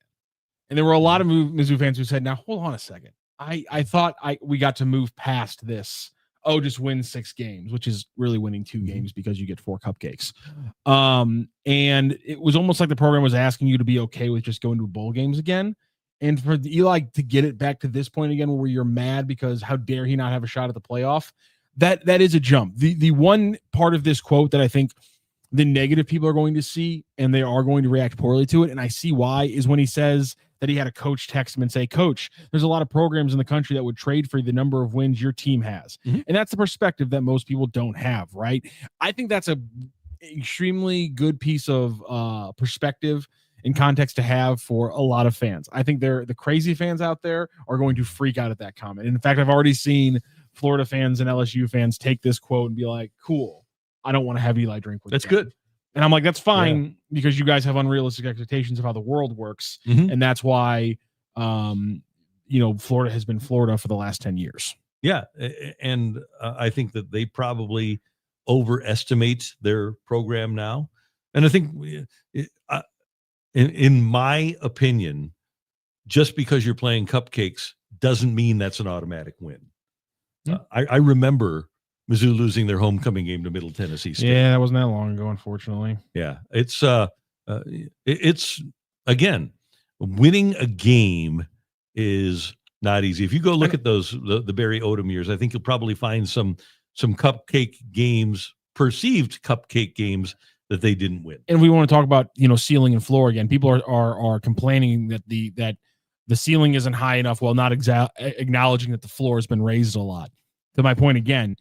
And there were a lot of Mizzou fans who said, now hold on a second. I thought we got to move past this. Oh, just win 6 games, which is really winning 2 games because you get 4 cupcakes. And it was almost like the program was asking you to be okay with just going to bowl games again. And for Eli to get it back to this point again, where you're mad because how dare he not have a shot at the playoff, that is a jump. The one part of this quote that I think the negative people are going to see, and they are going to react poorly to it. And I see why is when he says that he had a coach text him and say, Coach, there's a lot of programs in the country that would trade for the number of wins your team has. And that's the perspective that most people don't have, right? I think that's a extremely good piece of perspective and context to have for a lot of fans. I think the crazy fans out there are going to freak out at that comment. And in fact, I've already seen Florida fans and LSU fans take this quote and be like, cool, I don't want to have Eli Drinkwitz. That's good. And I'm like, that's fine because you guys have unrealistic expectations of how the world works. And that's why, Florida has been Florida for the last 10 years. Yeah. And I think that they probably overestimate their program now. And I think in my opinion, just because you're playing cupcakes doesn't mean that's an automatic win. I remember Mizzou losing their homecoming game to Middle Tennessee State. Yeah, that wasn't that long ago, unfortunately. Yeah, it's again, winning a game is not easy. If you go look at those the Barry Odom years, I think you'll probably find some cupcake games, perceived cupcake games that they didn't win. And we want to talk about ceiling and floor again. People are complaining that the ceiling isn't high enough while not acknowledging that the floor has been raised a lot. To my point again,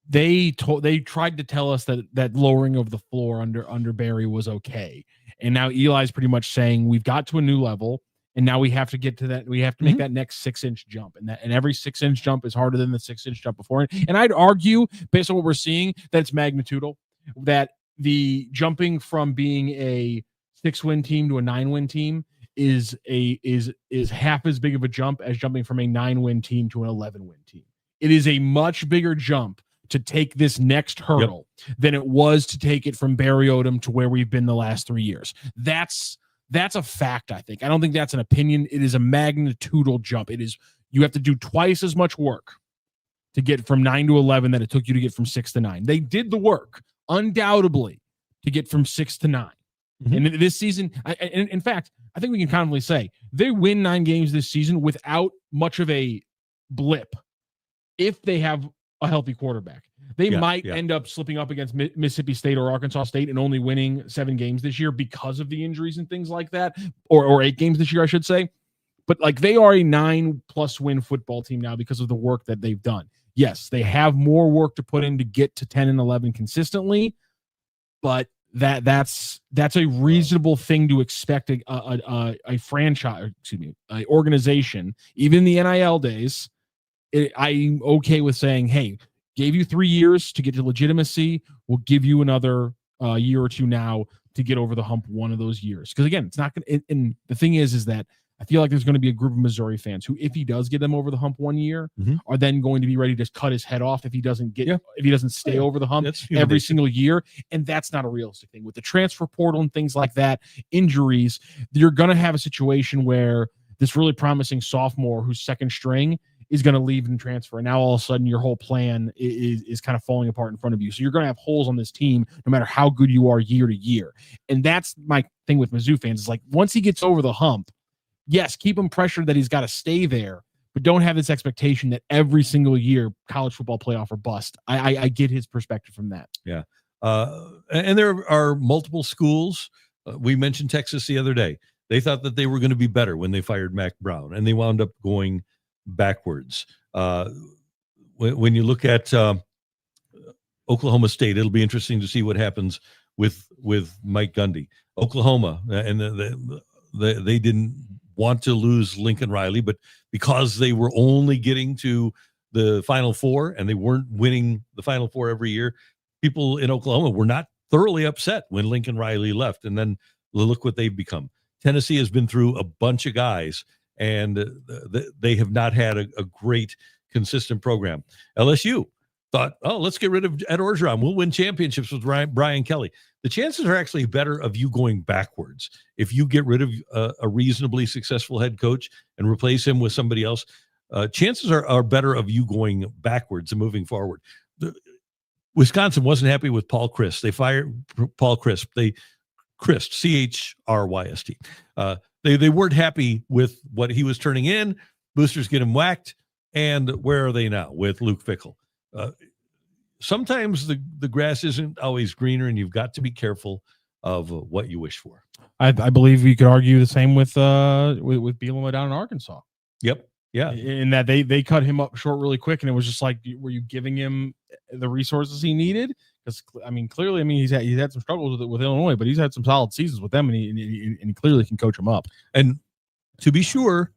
they tried to tell us that lowering of the floor under Barry was okay. And now Eli's pretty much saying we've got to a new level and now we have to get to that. We have to make that next 6-inch jump, and every 6-inch jump is harder than the 6-inch jump before. And I'd argue, based on what we're seeing, that it's magnitudinal, that the jumping from being a 6-win team to a 9-win team is half as big of a jump as jumping from a 9-win team to an 11-win team. It is a much bigger jump to take this next hurdle than it was to take it from Barry Odom to where we've been the last 3 years. That's a fact, I think. I don't think that's an opinion. It is a magnitudinal jump. You have to do twice as much work to get from 9 to 11 that it took you to get from 6 to 9. They did the work, undoubtedly, to get from 6 to 9. And this season, in fact, I think we can confidently say they win 9 games this season without much of a blip if they have a healthy quarterback. They might end up slipping up against Mississippi State or Arkansas State and only winning 7 games this year because of the injuries and things like that, or 8 games this year, I should say. But they are a 9+ win football team now because of the work that they've done. Yes, they have more work to put in to get to 10 and 11 consistently, but that's a reasonable thing to expect a franchise, an organization, even in the NIL days. I'm okay with saying, hey, gave you 3 years to get to legitimacy. We'll give you another year or two now to get over the hump one of those years. Because again, it's not going to, and the thing is that I feel like there's going to be a group of Missouri fans who, if he does get them over the hump 1 year, are then going to be ready to cut his head off if he doesn't stay over the hump every single year. And that's not a realistic thing. With the transfer portal and things like that, injuries, you're going to have a situation where this really promising sophomore who's second string is going to leave and transfer. And now all of a sudden your whole plan is kind of falling apart in front of you. So you're going to have holes on this team no matter how good you are year to year. And that's my thing with Mizzou fans, is once he gets over the hump, yes, keep him pressured that he's got to stay there, but don't have this expectation that every single year college football playoff or bust. I get his perspective from that. Yeah. And there are multiple schools. We mentioned Texas the other day. They thought that they were going to be better when they fired Mac Brown, and they wound up going backwards. When you look at Oklahoma State, it'll be interesting to see what happens with Mike Gundy. Oklahoma, and they didn't want to lose Lincoln Riley, but because they were only getting to the Final Four and they weren't winning the Final Four every year, people in Oklahoma were not thoroughly upset when Lincoln Riley left. And then look what they've become. Tennessee has been through a bunch of guys, and they have not had a great, consistent program. LSU thought, let's get rid of Ed Orgeron. We'll win championships with Brian Kelly. The chances are actually better of you going backwards. If you get rid of a reasonably successful head coach and replace him with somebody else, chances are better of you going backwards and moving forward. Wisconsin wasn't happy with Paul Chryst. They fired Paul Chryst. Chryst, C-H-R-Y-S-T. They weren't happy with what he was turning in. Boosters get him whacked. And where are they now with Luke Fickell? sometimes the grass isn't always greener, and you've got to be careful of what you wish for. I believe you could argue the same with Bielema down in Arkansas. Yep. Yeah. In that they cut him up short really quick, and it was just like, were you giving him the resources he needed? Because clearly, he's had some struggles with Illinois, but he's had some solid seasons with them, and he clearly can coach them up. And to be sure,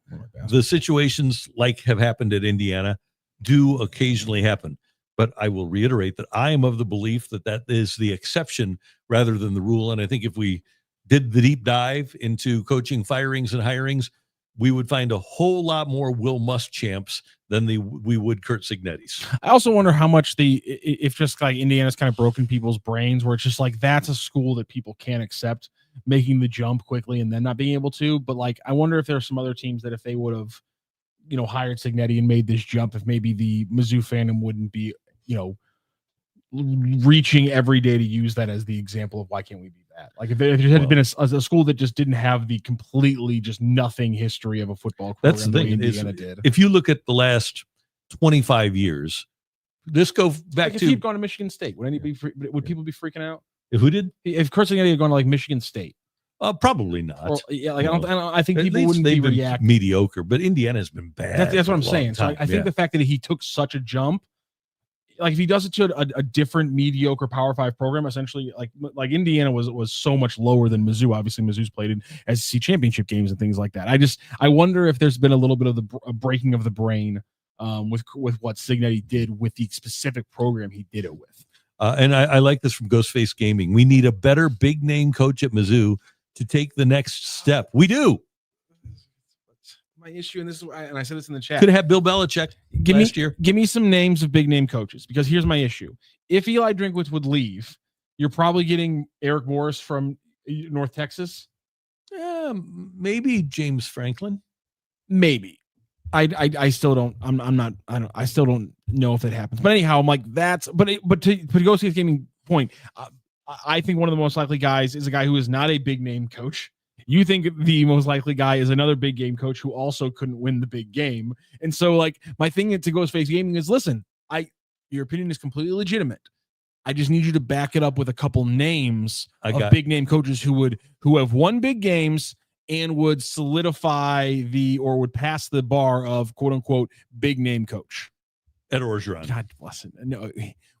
the situations like have happened at Indiana do occasionally happen. But I will reiterate that I am of the belief that is the exception rather than the rule. And I think if we did the deep dive into coaching firings and hirings, we would find a whole lot more Will Muschamps than we would Kurt Signetti's. I also wonder how much if just like Indiana's kind of broken people's brains, where it's just like, that's a school that people can't accept making the jump quickly and then not being able to. But like, I wonder if there's some other teams that if they would have, hired Signetti and made this jump, if maybe the Mizzou fandom wouldn't be, reaching every day to use that as the example of why can't we be that? Like if there had been a school that just didn't have the completely just nothing history of a football program, that's the thing. Indiana did. If you look at the last 25 years, this go back to keep going to Michigan State. Would people be freaking out? If who did? If Kurt Signetti had gone to like Michigan State? Probably not. Or, I think people wouldn't be reacting. Mediocre, but Indiana's been bad. That's what I'm saying. So I think the fact that he took such a jump, like if he does it to a different mediocre Power 5 program, essentially like Indiana was so much lower than Mizzou. Obviously, Mizzou's played in SEC championship games and things like that. I wonder if there's been a little bit of a breaking of the brain with what Signetti did with the specific program he did it with. And I like this from Ghostface Gaming. We need a better big name coach at Mizzou to take the next step. We do. My issue, and I said this in the chat. Could have Bill Belichick last year. Give me some names of big name coaches, because here's my issue. If Eli Drinkwitz would leave, you're probably getting Eric Morris from North Texas. Maybe James Franklin. Maybe. I still don't. I still don't know if that happens. But anyhow, I'm like but to go see his gaming point, I think one of the most likely guys is a guy who is not a big name coach. You think the most likely guy is another big game coach who also couldn't win the big game. And so like my thing to Ghostface Gaming is, listen, your opinion is completely legitimate. I just need you to back it up with a couple names of big name coaches who have won big games and would solidify or would pass the bar of quote unquote big name coach. Ed Orgeron. God bless him. No,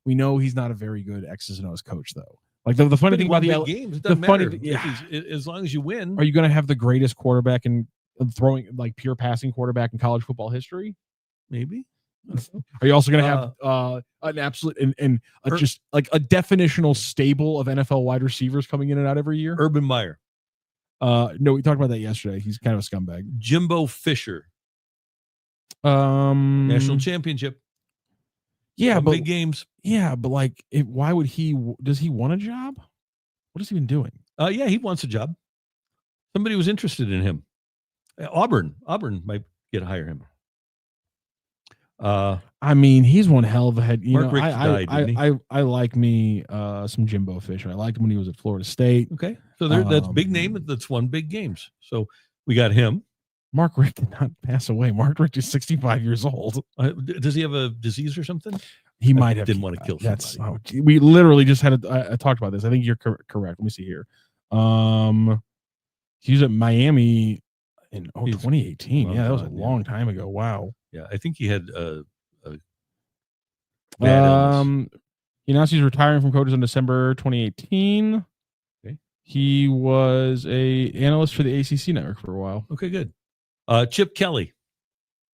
we know he's not a very good X's and O's coach though. Like the funny thing about the games, it doesn't matter. As long as you win. Are you going to have the greatest quarterback in throwing, like pure passing quarterback in college football history? Maybe. Are you also going to have an absolute and just like a definitional stable of NFL wide receivers coming in and out every year? Urban Meyer. No, we talked about that yesterday. He's kind of a scumbag. Jimbo Fisher. National championship. Yeah, but big games. Yeah, but like, why would does he want a job? What has he been doing? Yeah, he wants a job. Somebody was interested in him. Auburn might hire him. He's one hell of a head. Mark Richt died, didn't he? I like me some Jimbo Fisher. I liked him when he was at Florida State. Okay, so that's big name. That's won big games. So we got him. Mark Richt did not pass away. Mark Richt is 65 years old. Does he have a disease or something? He might have. Didn't want to kill somebody. We literally just had talked about this. I think you're correct. Let me see here. He was at Miami in 2018. Yeah, that was a long time ago. Wow. Yeah, I think he had a he announced he's retiring from coaches in December 2018. Okay. He was a analyst for the ACC network for a while. Okay, good. Chip Kelly,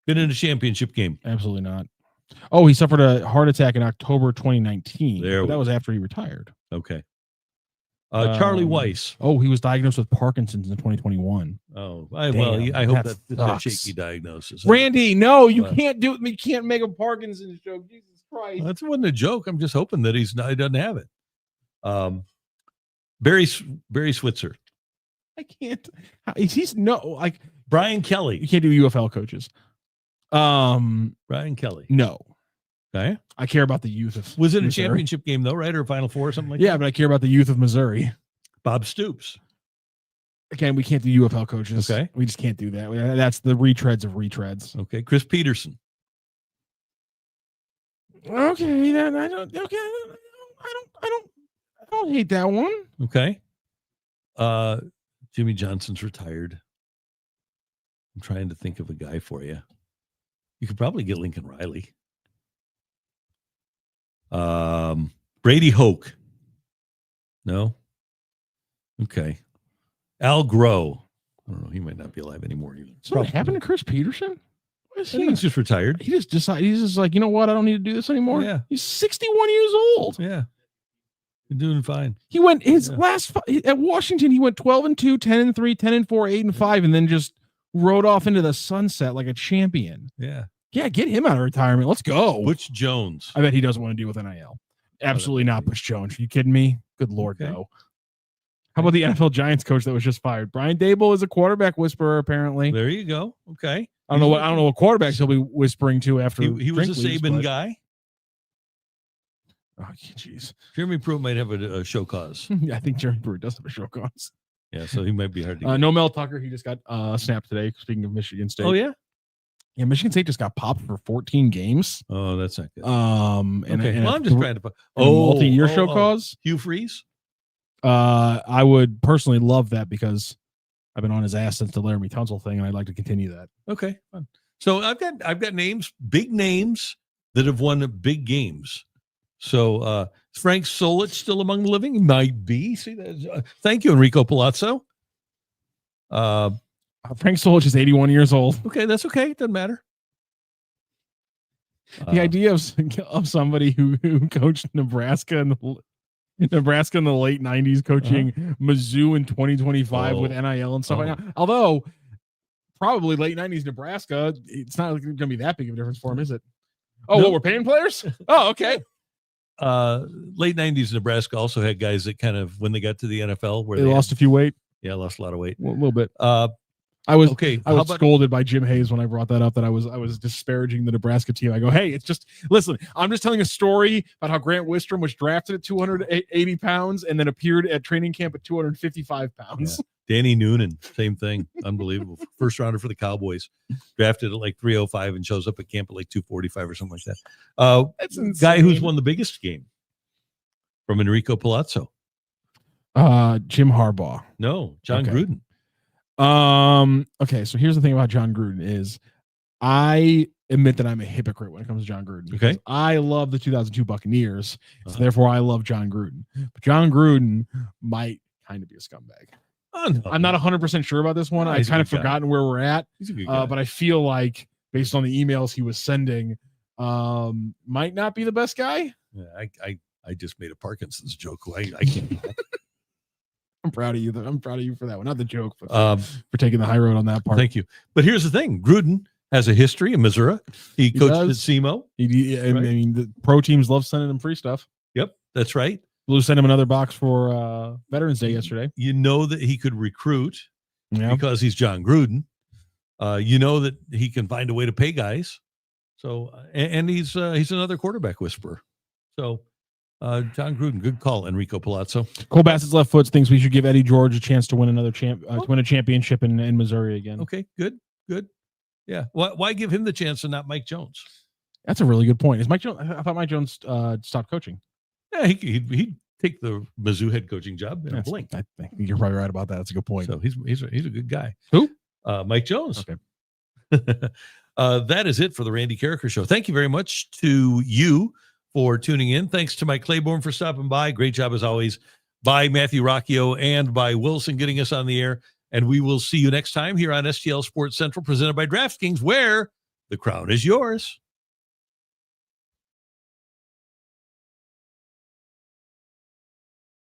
been in a championship game. Absolutely not. Oh, he suffered a heart attack in October 2019. That was after he retired. Okay. Charlie Weiss. Oh, he was diagnosed with Parkinson's in 2021. Oh, I hope that's a shaky diagnosis. Randy, no, you can't do it. You can't make a Parkinson's joke. Jesus Christ. That wasn't a joke. I'm just hoping that he doesn't have it. Barry Switzer. I can't. He's like Brian Kelly. You can't do UFL coaches. Brian Kelly. No. Okay. I care about the youth of Was it Missouri. A championship game though, right? Or Final Four or something like that? Yeah, but I care about the youth of Missouri. Bob Stoops. Again, we can't do UFL coaches. Okay. We just can't do that. That's the retreads of retreads. Okay. Chris Peterson. Okay, then I don't hate that one. Okay. Jimmy Johnson's retired. I'm trying to think of a guy for you. You could probably get Lincoln Riley. Brady Hoke. No? Okay. Al Groh. I don't know. He might not be alive anymore. What happened to Chris Peterson? I think he's just retired. He just decided, he's just like, you know what? I don't need to do this anymore. Yeah. He's 61 years old. Yeah. You're doing fine. He went at Washington, he went 12-2, 10-3, 10-4, 8-5, and then just rode off into the sunset like a champion. Yeah. Yeah, get him out of retirement. Let's go. Butch Jones. I bet he doesn't want to deal with NIL. Absolutely not, Butch Jones. Are you kidding me? Good Lord, no. How about the NFL Giants coach that was just fired? Brian Daboll is a quarterback whisperer, apparently. There you go. Okay. I don't know what quarterbacks he'll be whispering to after he was a Saban guy. Oh, jeez. Jeremy Pruitt might have a show cause. Yeah, I think Jeremy Pruitt does have a show cause. Yeah, so he might be hard to get. No Mel Tucker, he just got snapped today. Speaking of Michigan State. Oh, yeah? Yeah, Michigan State just got popped for 14 games. Oh, that's not good. And I'm just trying to. Multi-year show cause. Hugh Freeze. I would personally love that because I've been on his ass since the Laramie Tunsil thing, and I'd like to continue that. Okay, fun. So I've got names, big names that have won big games. So Frank Solich still among the living? He might be. See that? Thank you, Enrico Palazzo. Frank Solich is 81 years old. Okay, that's okay. Doesn't matter. The idea of somebody who coached Nebraska in the late 90s, coaching Mizzou in 2025 with NIL and stuff like that. Although probably late 90s Nebraska, it's not going to be that big of a difference for him, is it? Oh, no. What, we're paying players? Oh, okay. Late 90s Nebraska also had guys that kind of, when they got to the NFL, where they lost a few weight. Yeah, lost a lot of weight. A little bit. I was I scolded by Jim Hayes when I brought that up, that I was disparaging the Nebraska team. I go, hey, it's just, listen, I'm just telling a story about how Grant Wistrom was drafted at 280 pounds and then appeared at training camp at 255 pounds. Yeah. Danny Noonan, same thing. Unbelievable. First rounder for the Cowboys, drafted at like 305 and shows up at camp at like 245 or something like that. That's insane. Guy who's won the biggest game from Enrico Palazzo. Jim Harbaugh. No, John Gruden. Okay, so here's the thing about John Gruden is I admit that I'm a hypocrite when it comes to John Gruden. Okay. I love the 2002 Buccaneers, so therefore I love John Gruden. But John Gruden might kind of be a scumbag. Oh, no. I'm not 100% sure about this one. I've kind of forgotten where we're at. He's a good guy. But I feel like based on the emails he was sending, might not be the best guy. Yeah, I just made a Parkinson's joke. I can't. I'm proud of you. I'm proud of you for that one. Not the joke, but for taking the high road on that part. Thank you. But here's the thing. Gruden has a history in Missouri. He coached at SEMO. I mean, the pro teams love sending him free stuff. Yep, that's right. Blue sent him another box for Veterans Day yesterday. You know that he could recruit because he's John Gruden. You know that he can find a way to pay guys. So, and he's another quarterback whisperer. So, John Gruden, good call, Enrico Palazzo. Cole Bassett's left foot thinks we should give Eddie George a chance to win another to win a championship in Missouri again. Okay, good. Yeah, why give him the chance and not Mike Jones? That's a really good point. Is Mike Jones? I thought Mike Jones stopped coaching. Yeah, he'd take the Mizzou head coaching job in a blink. I think you're probably right about that. That's a good point. So he's a good guy. Who? Mike Jones. Okay. That is it for the Randy Karraker Show. Thank you very much to you for tuning in. Thanks to Mike Claiborne for stopping by. Great job as always by Matthew Rocchio and by Wilson getting us on the air. And we will see you next time here on STL Sports Central, presented by DraftKings, where the crown is yours.